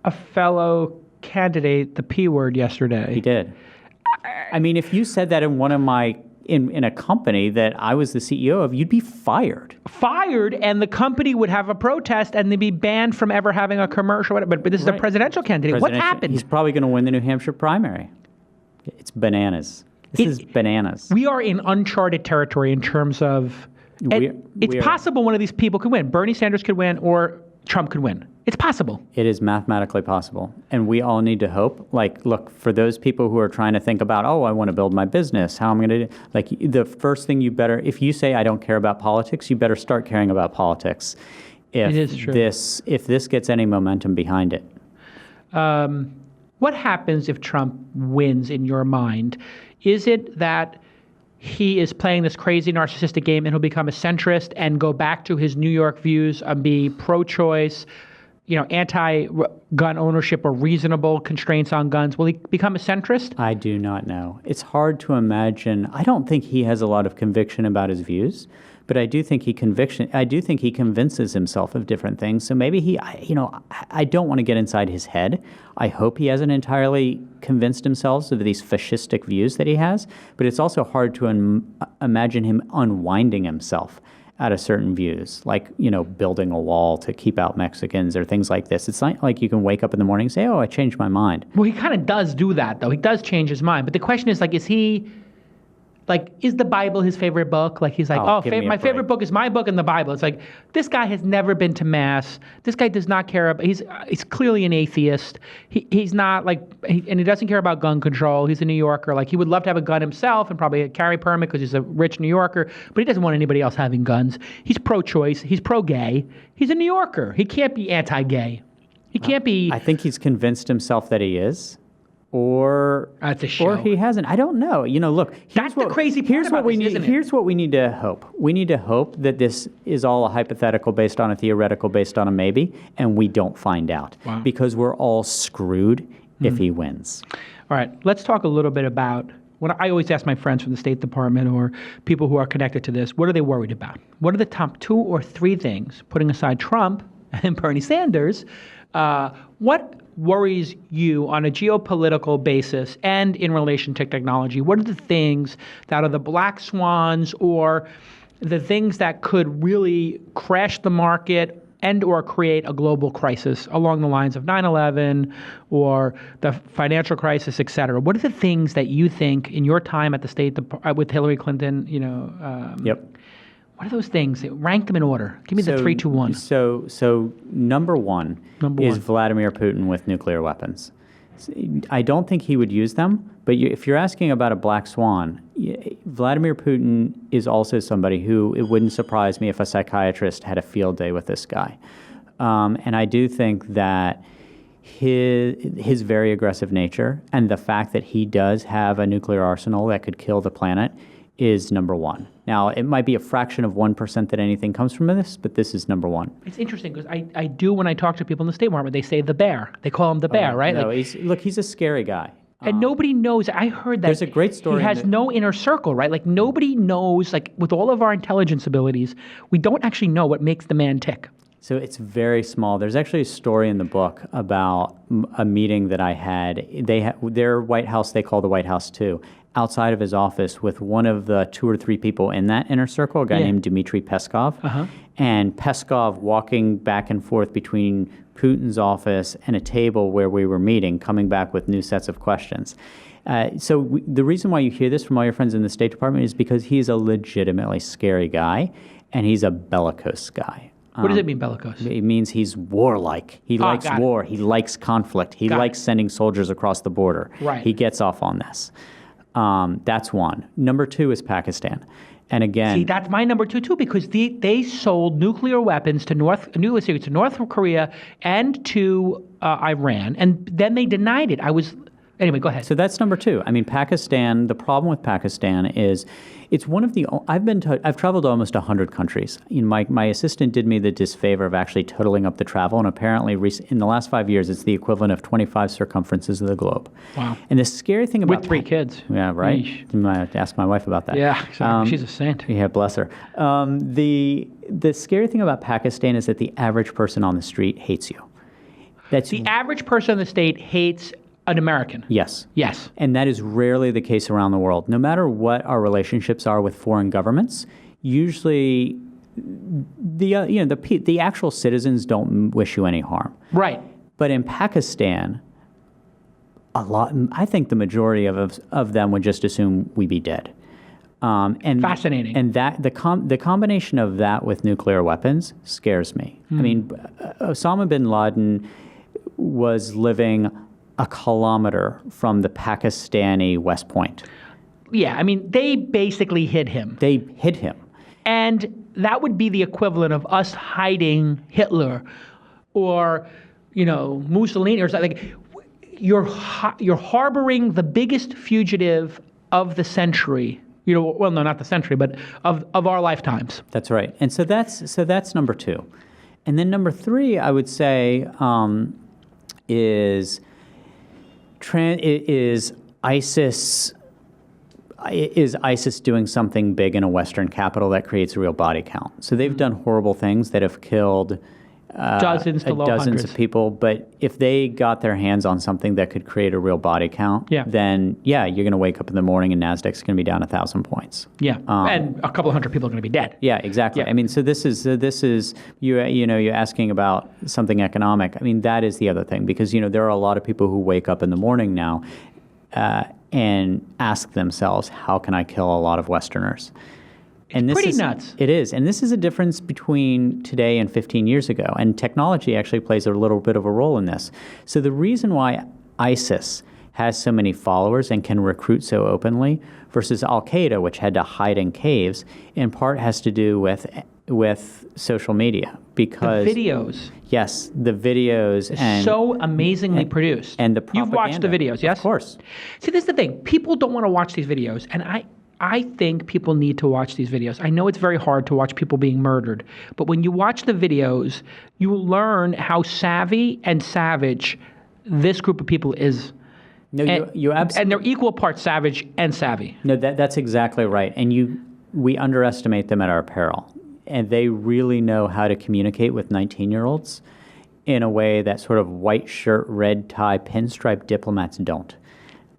C: a fellow candidate the P word yesterday.
D: He did. I mean, if you said that in one of in a company that I was the CEO of, you'd be fired.
C: Fired, and the company would have a protest, and they'd be banned from ever having a commercial. But this is a presidential candidate. What happened?
D: He's probably going to win the New Hampshire primary. It's bananas. This is bananas.
C: We are in uncharted territory in terms of. It's possible one of these people could win. Bernie Sanders could win, or Trump could win. It's possible. It
D: is mathematically possible. And we all need to hope. Look, for those people who are trying to think about, I want to build my business, how am I going to do? The first thing if you say I don't care about politics, you better start caring about politics. It is true. If this gets any momentum behind it.
C: What happens if Trump wins in your mind? Is it that he is playing this crazy narcissistic game and he'll become a centrist and go back to his New York views and be pro-choice, anti-gun ownership or reasonable constraints on guns? Will he become a centrist?
D: I do not know. It's hard to imagine. I don't think he has a lot of conviction about his views, but I do think he convinces himself of different things. So maybe I don't want to get inside his head. I hope he hasn't entirely convinced himself of these fascistic views that he has, but it's also hard to imagine him unwinding himself out of certain views, building a wall to keep out Mexicans or things like this. It's not like you can wake up in the morning and say, I changed my mind.
C: Well, he kind of does do that, though. He does change his mind. But the question is, is he... is the Bible his favorite book? He's like, my favorite book is my book and the Bible. It's like, this guy has never been to Mass. This guy does not care about, he's clearly an atheist. He's not and he doesn't care about gun control. He's a New Yorker. He would love to have a gun himself and probably a carry permit because he's a rich New Yorker, but he doesn't want anybody else having guns. He's pro-choice. He's pro-gay. He's a New Yorker. He can't be anti-gay. He can't be.
D: I think he's convinced himself that he is. Or he hasn't. I don't know. Look.
C: That's the crazy part about this, isn't it?
D: Here's what we need to hope. We need to hope that this is all a hypothetical based on a theoretical based on a maybe, and we don't find out. Wow. Because we're all screwed if he wins.
C: All right. Let's talk a little bit about what I always ask my friends from the State Department or people who are connected to this. What are they worried about? What are the top 2 or 3 things, putting aside Trump and Bernie Sanders, what worries you on a geopolitical basis and in relation to technology? What are the things that are the black swans or the things that could really crash the market end or create a global crisis along the lines of 9/11 or the financial crisis, et cetera. What are the things that you think in your time at the State with Hillary Clinton,
D: Yep.
C: What are those things? Rank them in order. Give me the 3, 2, 1.
D: So number one is Vladimir Putin with nuclear weapons. I don't think he would use them, but if you're asking about a black swan, Vladimir Putin is also somebody who, it wouldn't surprise me if a psychiatrist had a field day with this guy. And I do think that his very aggressive nature and the fact that he does have a nuclear arsenal that could kill the planet is number one. Now, it might be a fraction of 1% that anything comes from this, but this is number one.
C: It's interesting because I do, when I talk to people in the State Department, they say the bear. They call him the bear, right?
D: No, he's a scary guy.
C: And nobody knows. I heard that
D: there's a great story.
C: He has no inner circle, right? Like nobody knows, like with all of our intelligence abilities, we don't actually know what makes the man tick.
D: So it's very small. There's actually a story in the book about a meeting that I had. Their White House, they call the White House too, outside of his office with one of the 2 or 3 people in that inner circle, a guy named Dmitry Peskov. And Peskov walking back and forth between Putin's office and a table where we were meeting, coming back with new sets of questions. The reason why you hear this from all your friends in the State Department is because he's a legitimately scary guy, and he's a bellicose guy.
C: What does it mean, bellicose?
D: It means he's warlike. He likes war. He likes conflict. He likes sending soldiers across the border.
C: Right.
D: He gets off on this. That's one. Number 2 is Pakistan. And again,
C: see, that's my number 2 too, because they sold nuclear weapons to North Korea and to Iran, and then they denied it. Anyway, go ahead.
D: So that's number 2. I mean, Pakistan. The problem with Pakistan is, it's one of the. I've traveled to almost 100 countries. My assistant did me the disfavor of actually totaling up the travel, and apparently in the last 5 years, it's the equivalent of 25 circumferences of the globe.
C: Wow.
D: And the scary thing about
C: with 3 kids.
D: Yeah, right.
C: Yeesh.
D: You might have to ask my wife about that.
C: Yeah, exactly. She's a saint.
D: Yeah, bless her. The scary thing about Pakistan is that the average person on the street hates you.
C: The average person in the state hates an American.
D: Yes.
C: Yes.
D: And that is rarely the case around the world. No matter what our relationships are with foreign governments, usually the actual citizens don't wish you any harm.
C: Right.
D: But in Pakistan, I think the majority of them would just assume we be dead. And
C: fascinating.
D: And that the combination of that with nuclear weapons scares me. I mean, Osama bin Laden was living a kilometer from the Pakistani West Point.
C: Yeah, I mean, they basically hid him.
D: They hid him.
C: And that would be the equivalent of us hiding Hitler or, Mussolini or something. You're harboring the biggest fugitive of the century. Well, no, not the century, but of our lifetimes.
D: That's right. And so that's number 2. And then number 3, I would say, is ISIS. Is ISIS doing something big in a Western capital that creates a real body count? So they've done horrible things that have killed
C: dozens
D: of people. But if they got their hands on something that could create a real body count, then you're going to wake up in the morning and Nasdaq's going to be down 1,000 points.
C: Yeah, and a couple hundred people are going to be dead.
D: Yeah, exactly. Yeah. I mean, so this is you're asking about something economic. I mean, that is the other thing, because there are a lot of people who wake up in the morning now and ask themselves, how can I kill a lot of Westerners?
C: And this is nuts.
D: It is. And this is a difference between today and 15 years ago. And technology actually plays a little bit of a role in this. So the reason why ISIS has so many followers and can recruit so openly versus Al-Qaeda, which had to hide in caves, in part has to do with social media. Because
C: the videos.
D: Yes, the videos.
C: And so amazingly produced.
D: And the propaganda.
C: You've watched the videos, yes?
D: Of course.
C: See, this is the thing. People don't want to watch these videos. And I think people need to watch these videos. I know it's very hard to watch people being murdered, but when you watch the videos, you will learn how savvy and savage this group of people is.
D: No, you absolutely.
C: And they're equal parts savage and savvy.
D: No, that's exactly right. And we underestimate them at our peril. And they really know how to communicate with 19-year-olds in a way that sort of white shirt, red tie, pinstripe diplomats don't.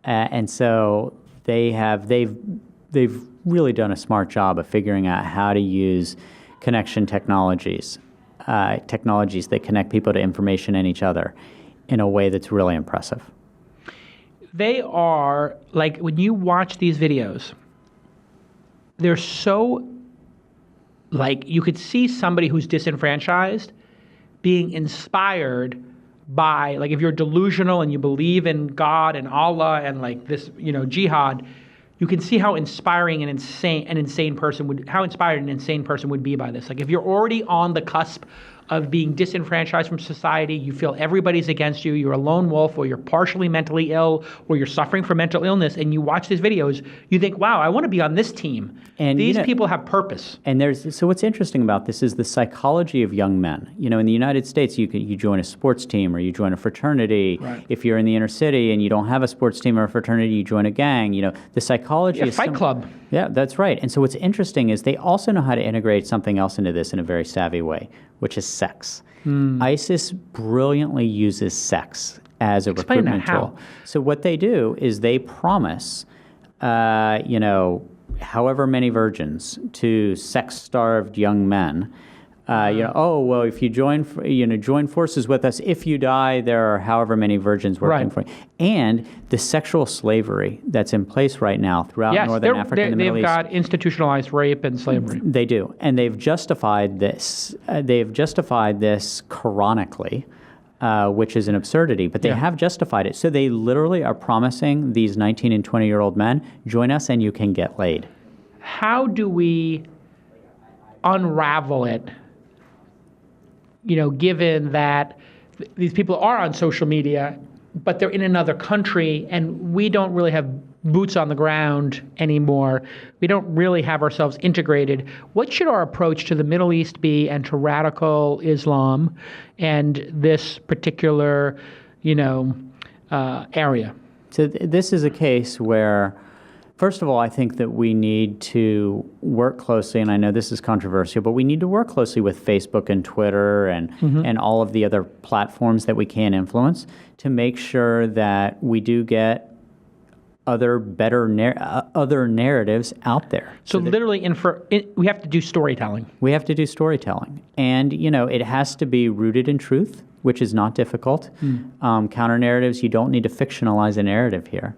D: And so they've really done a smart job of figuring out how to use connection technologies technologies that connect people to information and each other in a way that's really impressive.
C: They are, like, when you watch these videos, they're so, like, you could see somebody who's disenfranchised being inspired by, like, if you're delusional and you believe in God and Allah and, like, this, jihad, you can see how inspiring an insane person would be by this. Like, if you're already on the cusp of being disenfranchised from society, you feel everybody's against you, you're a lone wolf, or you're partially mentally ill, or you're suffering from mental illness, and you watch these videos, you think, wow, I want to be on this team. And these people have purpose.
D: And so what's interesting about this is the psychology of young men. In the United States, you join a sports team or you join a fraternity.
C: Right.
D: If you're in the inner city and you don't have a sports team or a fraternity, you join a gang. The psychology is
C: Fight Club.
D: Yeah, that's right. And so what's interesting is they also know how to integrate something else into this in a very savvy way, which is sex. ISIS brilliantly uses sex as a recruitment tool. So what they do is they promise, however many virgins to sex-starved young men. If you join forces with us, if you die, there are however many virgins working for you. And the sexual slavery that's in place right now throughout Northern Africa and the Middle East.
C: They've got institutionalized rape and slavery.
D: They do. And they've justified this. Coronically, which is an absurdity, but they have justified it. So they literally are promising these 19 and 20-year-old men, join us and you can get laid.
C: How do we unravel it? Given that these people are on social media, but they're in another country, and we don't really have boots on the ground anymore. We don't really have ourselves integrated. What should our approach to the Middle East be, and to radical Islam and this particular, area?
D: So this is a case where, first of all, I think that we need to work closely, and I know this is controversial, but we need to work closely with Facebook and Twitter and all of the other platforms that we can influence to make sure that we do get other narratives out there.
C: So literally, we have to do storytelling.
D: We have to do storytelling. And, it has to be rooted in truth, which is not difficult. Counter narratives, you don't need to fictionalize a narrative here.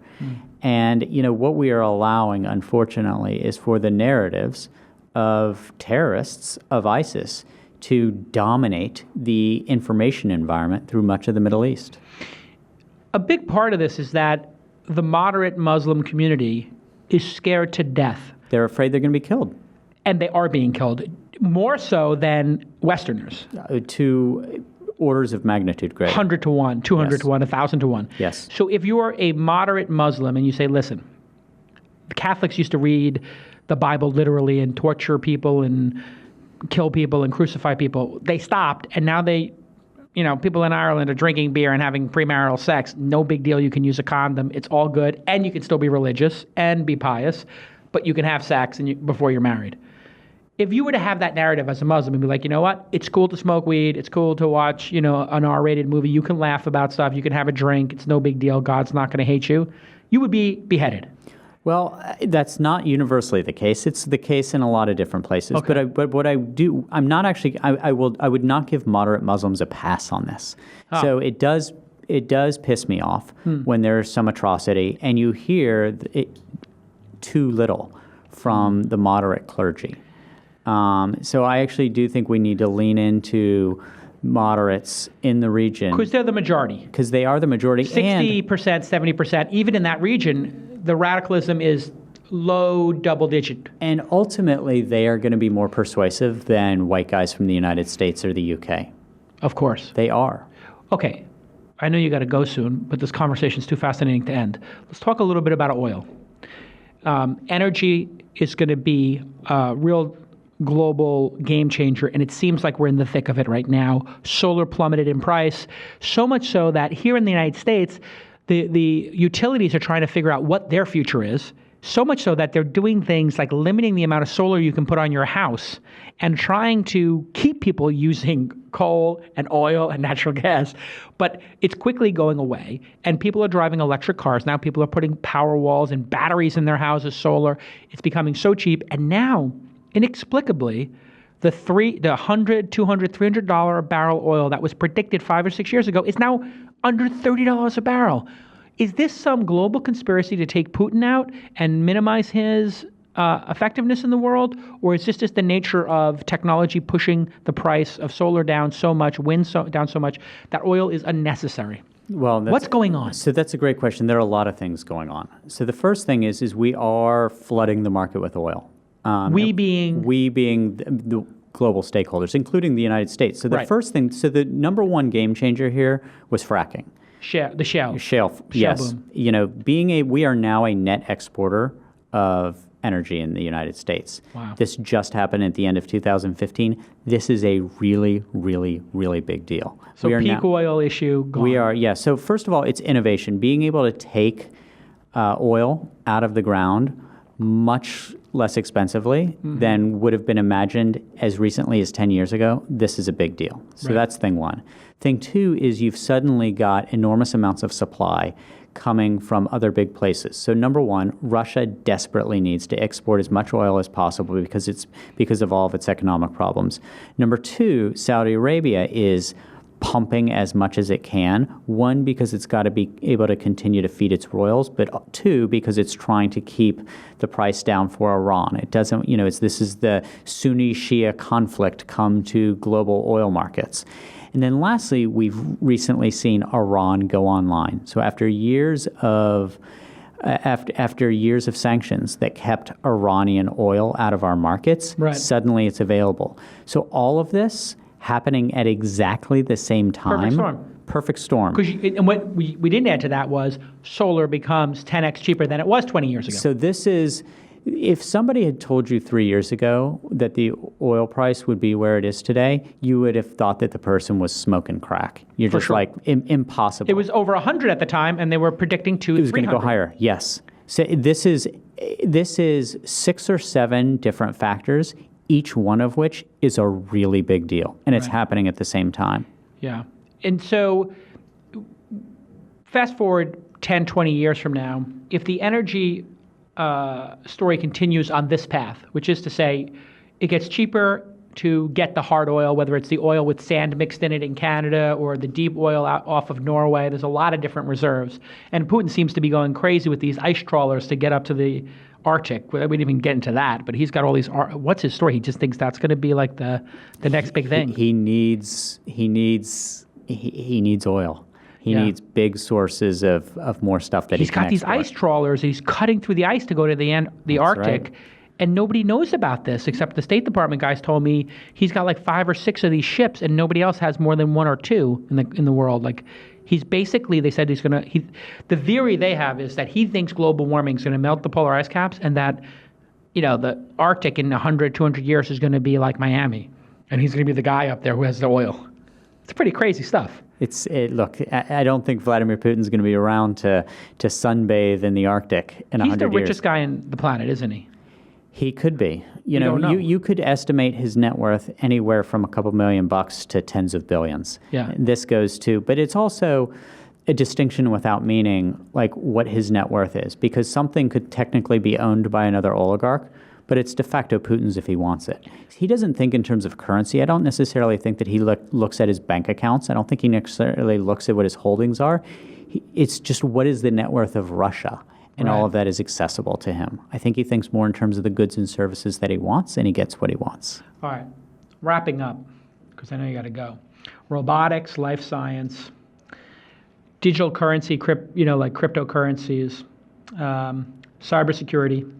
D: And, what we are allowing, unfortunately, is for the narratives of terrorists of ISIS to dominate the information environment through much of the Middle East.
C: A big part of this is that the moderate Muslim community is scared to death.
D: They're afraid they're going to be killed.
C: And they are being killed, more so than Westerners.
D: To orders of magnitude greater.
C: 100 to 1, 200 to 1, 1,000 to 1.
D: Yes.
C: So if you are a moderate Muslim and you say, listen, the Catholics used to read the Bible literally and torture people and kill people and crucify people. They stopped, and now people in Ireland are drinking beer and having premarital sex. No big deal. You can use a condom. It's all good. And you can still be religious and be pious, but you can have sex before you're married. If you were to have that narrative as a Muslim and be like, you know what, it's cool to smoke weed, it's cool to watch, an R-rated movie, you can laugh about stuff, you can have a drink, it's no big deal, God's not going to hate you, you would be beheaded.
D: Well, that's not universally the case. It's the case in a lot of different places.
C: Okay.
D: But what I do, I'm not actually, I would not give moderate Muslims a pass on this. So it does piss me off when there's some atrocity and you hear too little from the moderate clergy. So I actually do think we need to lean into moderates in the region.
C: Because they're the majority.
D: Because they are the majority.
C: 60%, 70%, even in that region, the radicalism is low double digit.
D: And ultimately, they are going to be more persuasive than white guys from the United States or the UK.
C: Of course.
D: They are.
C: Okay. I know you got to go soon, but this conversation is too fascinating to end. Let's talk a little bit about oil. Energy is going to be a real global game changer, and it seems like we're in the thick of it right now. Solar plummeted in price, so much so that here in the United States, the utilities are trying to figure out what their future is, so much so that they're doing things like limiting the amount of solar you can put on your house and trying to keep people using coal and oil and natural gas. But it's quickly going away, and people are driving electric cars. Now people are putting power walls and batteries in their houses, solar. It's becoming so cheap, and now inexplicably, The $100, $200, $300 a barrel oil that was predicted 5 or 6 years ago is now under $30 a barrel. Is this some global conspiracy to take Putin out and minimize his effectiveness in the world, or is this just the nature of technology pushing the price of solar down so much, wind down so much, that oil is unnecessary?
D: Well,
C: what's going on?
D: So that's a great question. There are a lot of things going on. So the first thing is we are flooding the market with oil. We being the global stakeholders, including the United States. So the first thing, so the number one game changer here was fracking.
C: The shale.
D: Shale, yes.
C: Boom.
D: You know, we are now a net exporter of energy in the United States.
C: Wow.
D: This just happened at the end of 2015. This is a really, really, really big deal.
C: So peak oil issue gone.
D: We are, yeah. So first of all, it's innovation. Being able to take oil out of the ground much less expensively than would have been imagined as recently as 10 years ago, this is a big deal. So that's thing one. Thing two is you've suddenly got enormous amounts of supply coming from other big places. So number one, Russia desperately needs to export as much oil as possible because of all of its economic problems. Number two, Saudi Arabia is pumping as much as it can. One, because it's got to be able to continue to feed its royals, but two, because it's trying to keep the price down for Iran. It doesn't, this is the Sunni-Shia conflict come to global oil markets. And then lastly, we've recently seen Iran go online. So after years of sanctions that kept Iranian oil out of our markets, suddenly it's available. So all of this happening at exactly the same time. Perfect storm.
C: And what we didn't add to that was solar becomes 10x cheaper than it was 20 years ago.
D: So this is, if somebody had told you 3 years ago that the oil price would be where it is today, you would have thought that the person was smoking crack. You're just like, impossible.
C: It was over 100 at the time, and they were predicting 200.
D: It was going to go higher, yes. So this is 6 or 7 different factors, each one of which is a really big deal, and it's happening at the same time.
C: Yeah. And so fast forward 10, 20 years from now, if the energy story continues on this path, which is to say it gets cheaper to get the hard oil, whether it's the oil with sand mixed in it in Canada or the deep oil out off of Norway, there's a lot of different reserves. And Putin seems to be going crazy with these ice trawlers to get up to the Arctic. We didn't even get into that, but he's got all these. What's his story? He just thinks that's going to be like the next big thing.
D: He needs oil. He needs big sources of more stuff that
C: he's got these
D: export.
C: ice trawlers. He's cutting through the ice to go to the Arctic.
D: Right.
C: And nobody knows about this except the State Department guys told me he's got like 5 or 6 of these ships, and nobody else has more than 1 or 2 in the world. Like he's basically, they said the theory they have is that he thinks global warming is going to melt the polar ice caps, and that the Arctic in 100, 200 years is going to be like Miami, and he's going to be the guy up there who has the oil. It's pretty crazy stuff.
D: Look, I don't think Vladimir Putin's going to be around to sunbathe in the Arctic in 100 years.
C: He's the richest guy on the planet, isn't he?
D: He could be.
C: You
D: could estimate his net worth anywhere from a couple $1 million to tens of billions.
C: Yeah.
D: This goes to, but it's also a distinction without meaning, like what his net worth is, because something could technically be owned by another oligarch, but it's de facto Putin's if he wants it. He doesn't think in terms of currency. I don't necessarily think that he looks at his bank accounts. I don't think he necessarily looks at what his holdings are. It's just what is the net worth of Russia. And all of that is accessible to him. I think he thinks more in terms of the goods and services that he wants, and he gets what he wants.
C: All right. Wrapping up, because I know you got to go. Robotics, life science, digital currency, like cryptocurrencies, cybersecurity,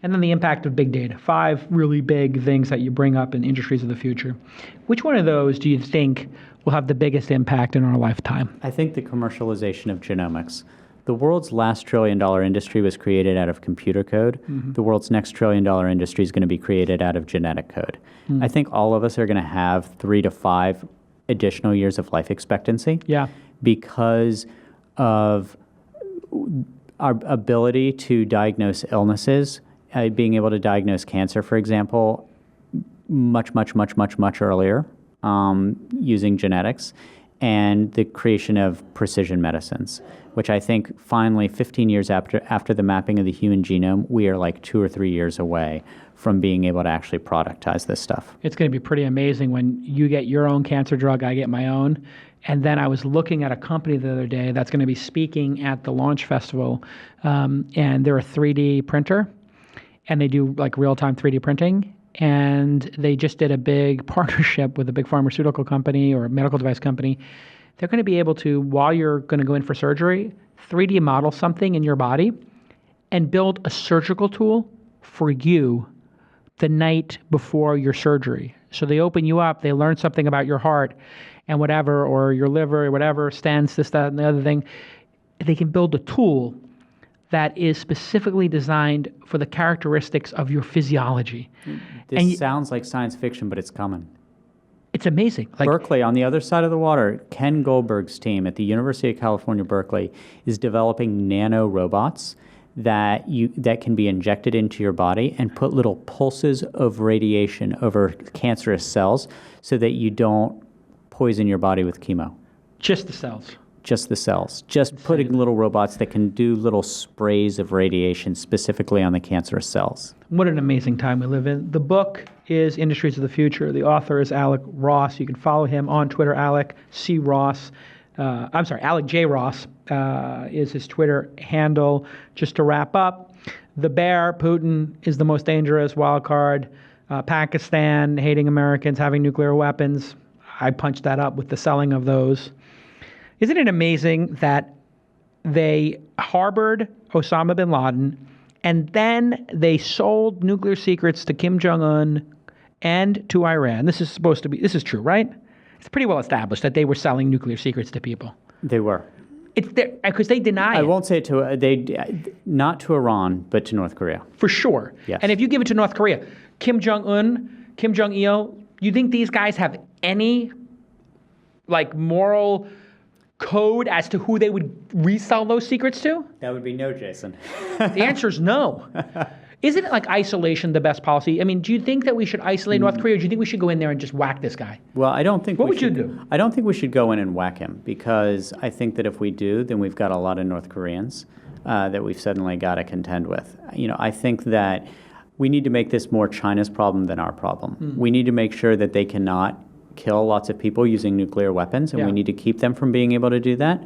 C: and then the impact of big data. 5 really big things that you bring up in industries of the future. Which one of those do you think will have the biggest impact in our lifetime?
D: I think the commercialization of genomics. The world's last $1 trillion industry was created out of computer code. Mm-hmm. The world's next $1 trillion industry is going to be created out of genetic code. Mm. I think all of us are going to have 3 to 5 additional years of life expectancy.
C: Yeah.
D: Because of our ability to diagnose illnesses, being able to diagnose cancer, for example, much earlier using genetics. and the creation of precision medicines, which I think finally 15 years after the mapping of the human genome, we are like 2 or 3 years away from being able to actually productize this stuff.
C: It's going to be pretty amazing when you get your own cancer drug, I get my own. And then I was looking at a company the other day that's going to be speaking at the launch festival, and they're a 3D printer, and they do like real-time 3D printing. And they just did a big partnership with a big pharmaceutical company or a medical device company. They're going to be able to, while you're going to go in for surgery, 3D model something in your body and build a surgical tool for you the night before your surgery. So they open you up, they learn something about your heart and whatever, or your liver or whatever, stents, this, that, and the other thing. They can build a tool that is specifically designed for the characteristics of your physiology.
D: This sounds like science fiction, but it's coming.
C: It's amazing.
D: Like Berkeley, on the other side of the water, Ken Goldberg's team at the University of California, Berkeley, is developing nano robots that can be injected into your body and put little pulses of radiation over cancerous cells so that you don't poison your body with chemo.
C: Just the cells.
D: Just the cells. Just putting little robots that can do little sprays of radiation specifically on the cancerous cells.
C: What an amazing time we live in. The book is Industries of the Future. The author is Alec Ross. You can follow him on Twitter, Alec C. Ross. Alec J. Ross is his Twitter handle. Just to wrap up, the bear, Putin, is the most dangerous wild card. Pakistan, hating Americans, having nuclear weapons. I punched that up with the selling of those. Isn't it amazing that they harbored Osama bin Laden and then they sold nuclear secrets to Kim Jong-un and to Iran? This is true, right? It's pretty well established that they were selling nuclear secrets to people.
D: They were.
C: It's because they deny it.
D: I won't say not to Iran, but to North Korea.
C: For sure.
D: Yes.
C: And if you give it to North Korea, Kim Jong-un, Kim Jong-il, you think these guys have any moral code as to who they would resell those secrets to?
D: That would be no, Jason.
C: The answer is no. Isn't it like isolation the best policy? I mean, do you think that we should isolate North Korea, or do you think we should go in there and just whack this guy?
D: Well, I don't think.
C: What would you do?
D: I don't think we should go in and whack him, because I think that if we do, then we've got a lot of North Koreans that we've suddenly got to contend with. I think that we need to make this more China's problem than our problem. We need to make sure that they cannot kill lots of people using nuclear weapons, and we need to keep them from being able to do that.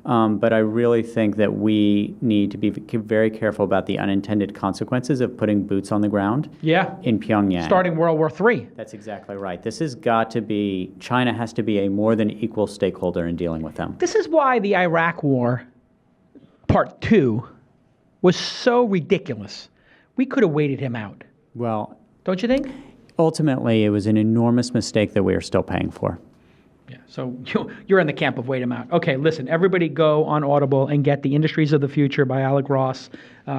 D: But I really think that we need to be very careful about the unintended consequences of putting boots on the ground in Pyongyang.
C: Starting World War III.
D: That's exactly right. This has got to be, China has to be a more than equal stakeholder in dealing with them.
C: This is why the Iraq War, Part 2, was so ridiculous. We could have waited him out.
D: Well,
C: don't you think?
D: Ultimately, it was an enormous mistake that we are still paying for.
C: Yeah, so you're in the camp of wait him out. Okay, listen, everybody go on Audible and get The Industries of the Future by Alec Ross.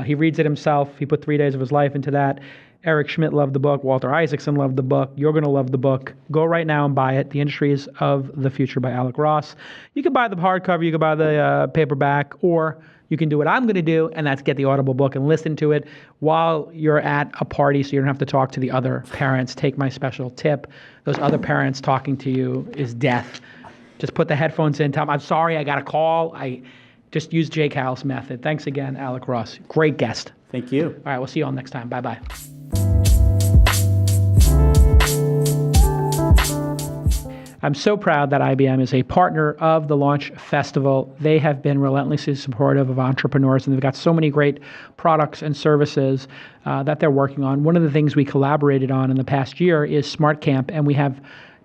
C: He reads it himself. He put 3 days of his life into that. Eric Schmidt loved the book. Walter Isaacson loved the book. You're going to love the book. Go right now and buy it. The Industries of the Future by Alec Ross. You can buy the hardcover. You can buy the paperback, or you can do what I'm going to do, and that's get the Audible book and listen to it while you're at a party, so you don't have to talk to the other parents. Take my special tip. Those other parents talking to you is death. Just put the headphones in. Tell them, I'm sorry, I got a call. I just use Jake Howell's method. Thanks again, Alec Ross. Great guest.
D: Thank you.
C: All right, we'll see you all next time. Bye-bye. I'm so proud that IBM is a partner of the Launch Festival. They have been relentlessly supportive of entrepreneurs, and they've got so many great products and services that they're working on. One of the things we collaborated on in the past year is Smart Camp, and we have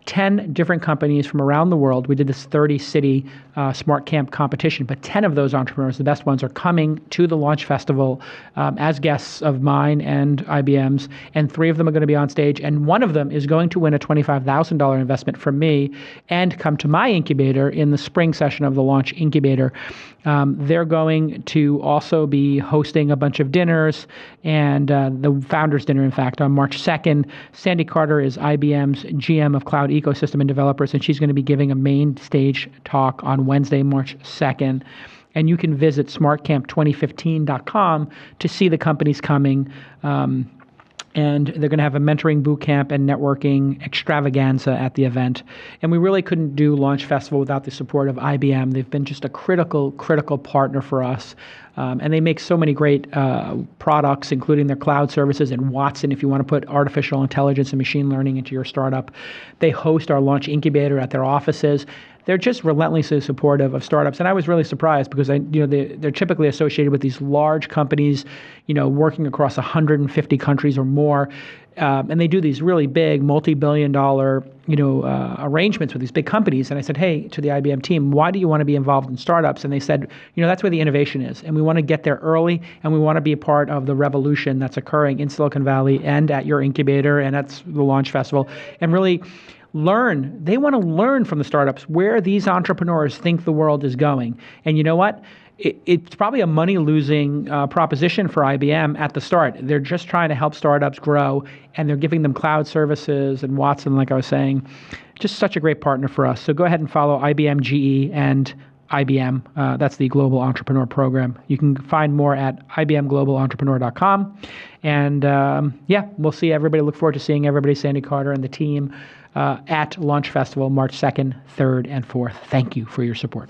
C: 10 different companies from around the world. We did this 30-city Smart Camp competition, but 10 of those entrepreneurs, the best ones, are coming to the Launch Festival as guests of mine and IBM's, and 3 of them are going to be on stage, and 1 of them is going to win a $25,000 investment from me and come to my incubator in the spring session of the Launch Incubator. They're going to also be hosting a bunch of dinners, and the Founders Dinner, in fact, on March 2nd. Sandy Carter is IBM's GM of Cloud Ecosystem and Developers, and she's going to be giving a main stage talk on Wednesday, March 2nd. And you can visit smartcamp2015.com to see the companies coming. And they're going to have a mentoring boot camp and networking extravaganza at the event. And we really couldn't do Launch Festival without the support of IBM. They've been just a critical partner for us. And they make so many great products, including their cloud services and Watson, if you want to put artificial intelligence and machine learning into your startup. They host our launch incubator at their offices. They're just relentlessly supportive of startups. And I was really surprised because they're typically associated with these large companies, working across 150 countries or more. And they do these really big multi-billion-dollar, arrangements with these big companies. And I said, hey, to the IBM team, why do you want to be involved in startups? And they said, that's where the innovation is. And we want to get there early, and we want to be a part of the revolution that's occurring in Silicon Valley and at your incubator and at the Launch Festival, and really learn. They want to learn from the startups where these entrepreneurs think the world is going. And you know what? It's probably a money-losing proposition for IBM at the start. They're just trying to help startups grow, and they're giving them cloud services and Watson, like I was saying. Just such a great partner for us. So go ahead and follow IBM GE and IBM. That's the Global Entrepreneur Program. You can find more at ibmglobalentrepreneur.com. And we'll see everybody. Look forward to seeing everybody, Sandy Carter and the team, at Launch Festival, March 2nd, 3rd, and 4th. Thank you for your support.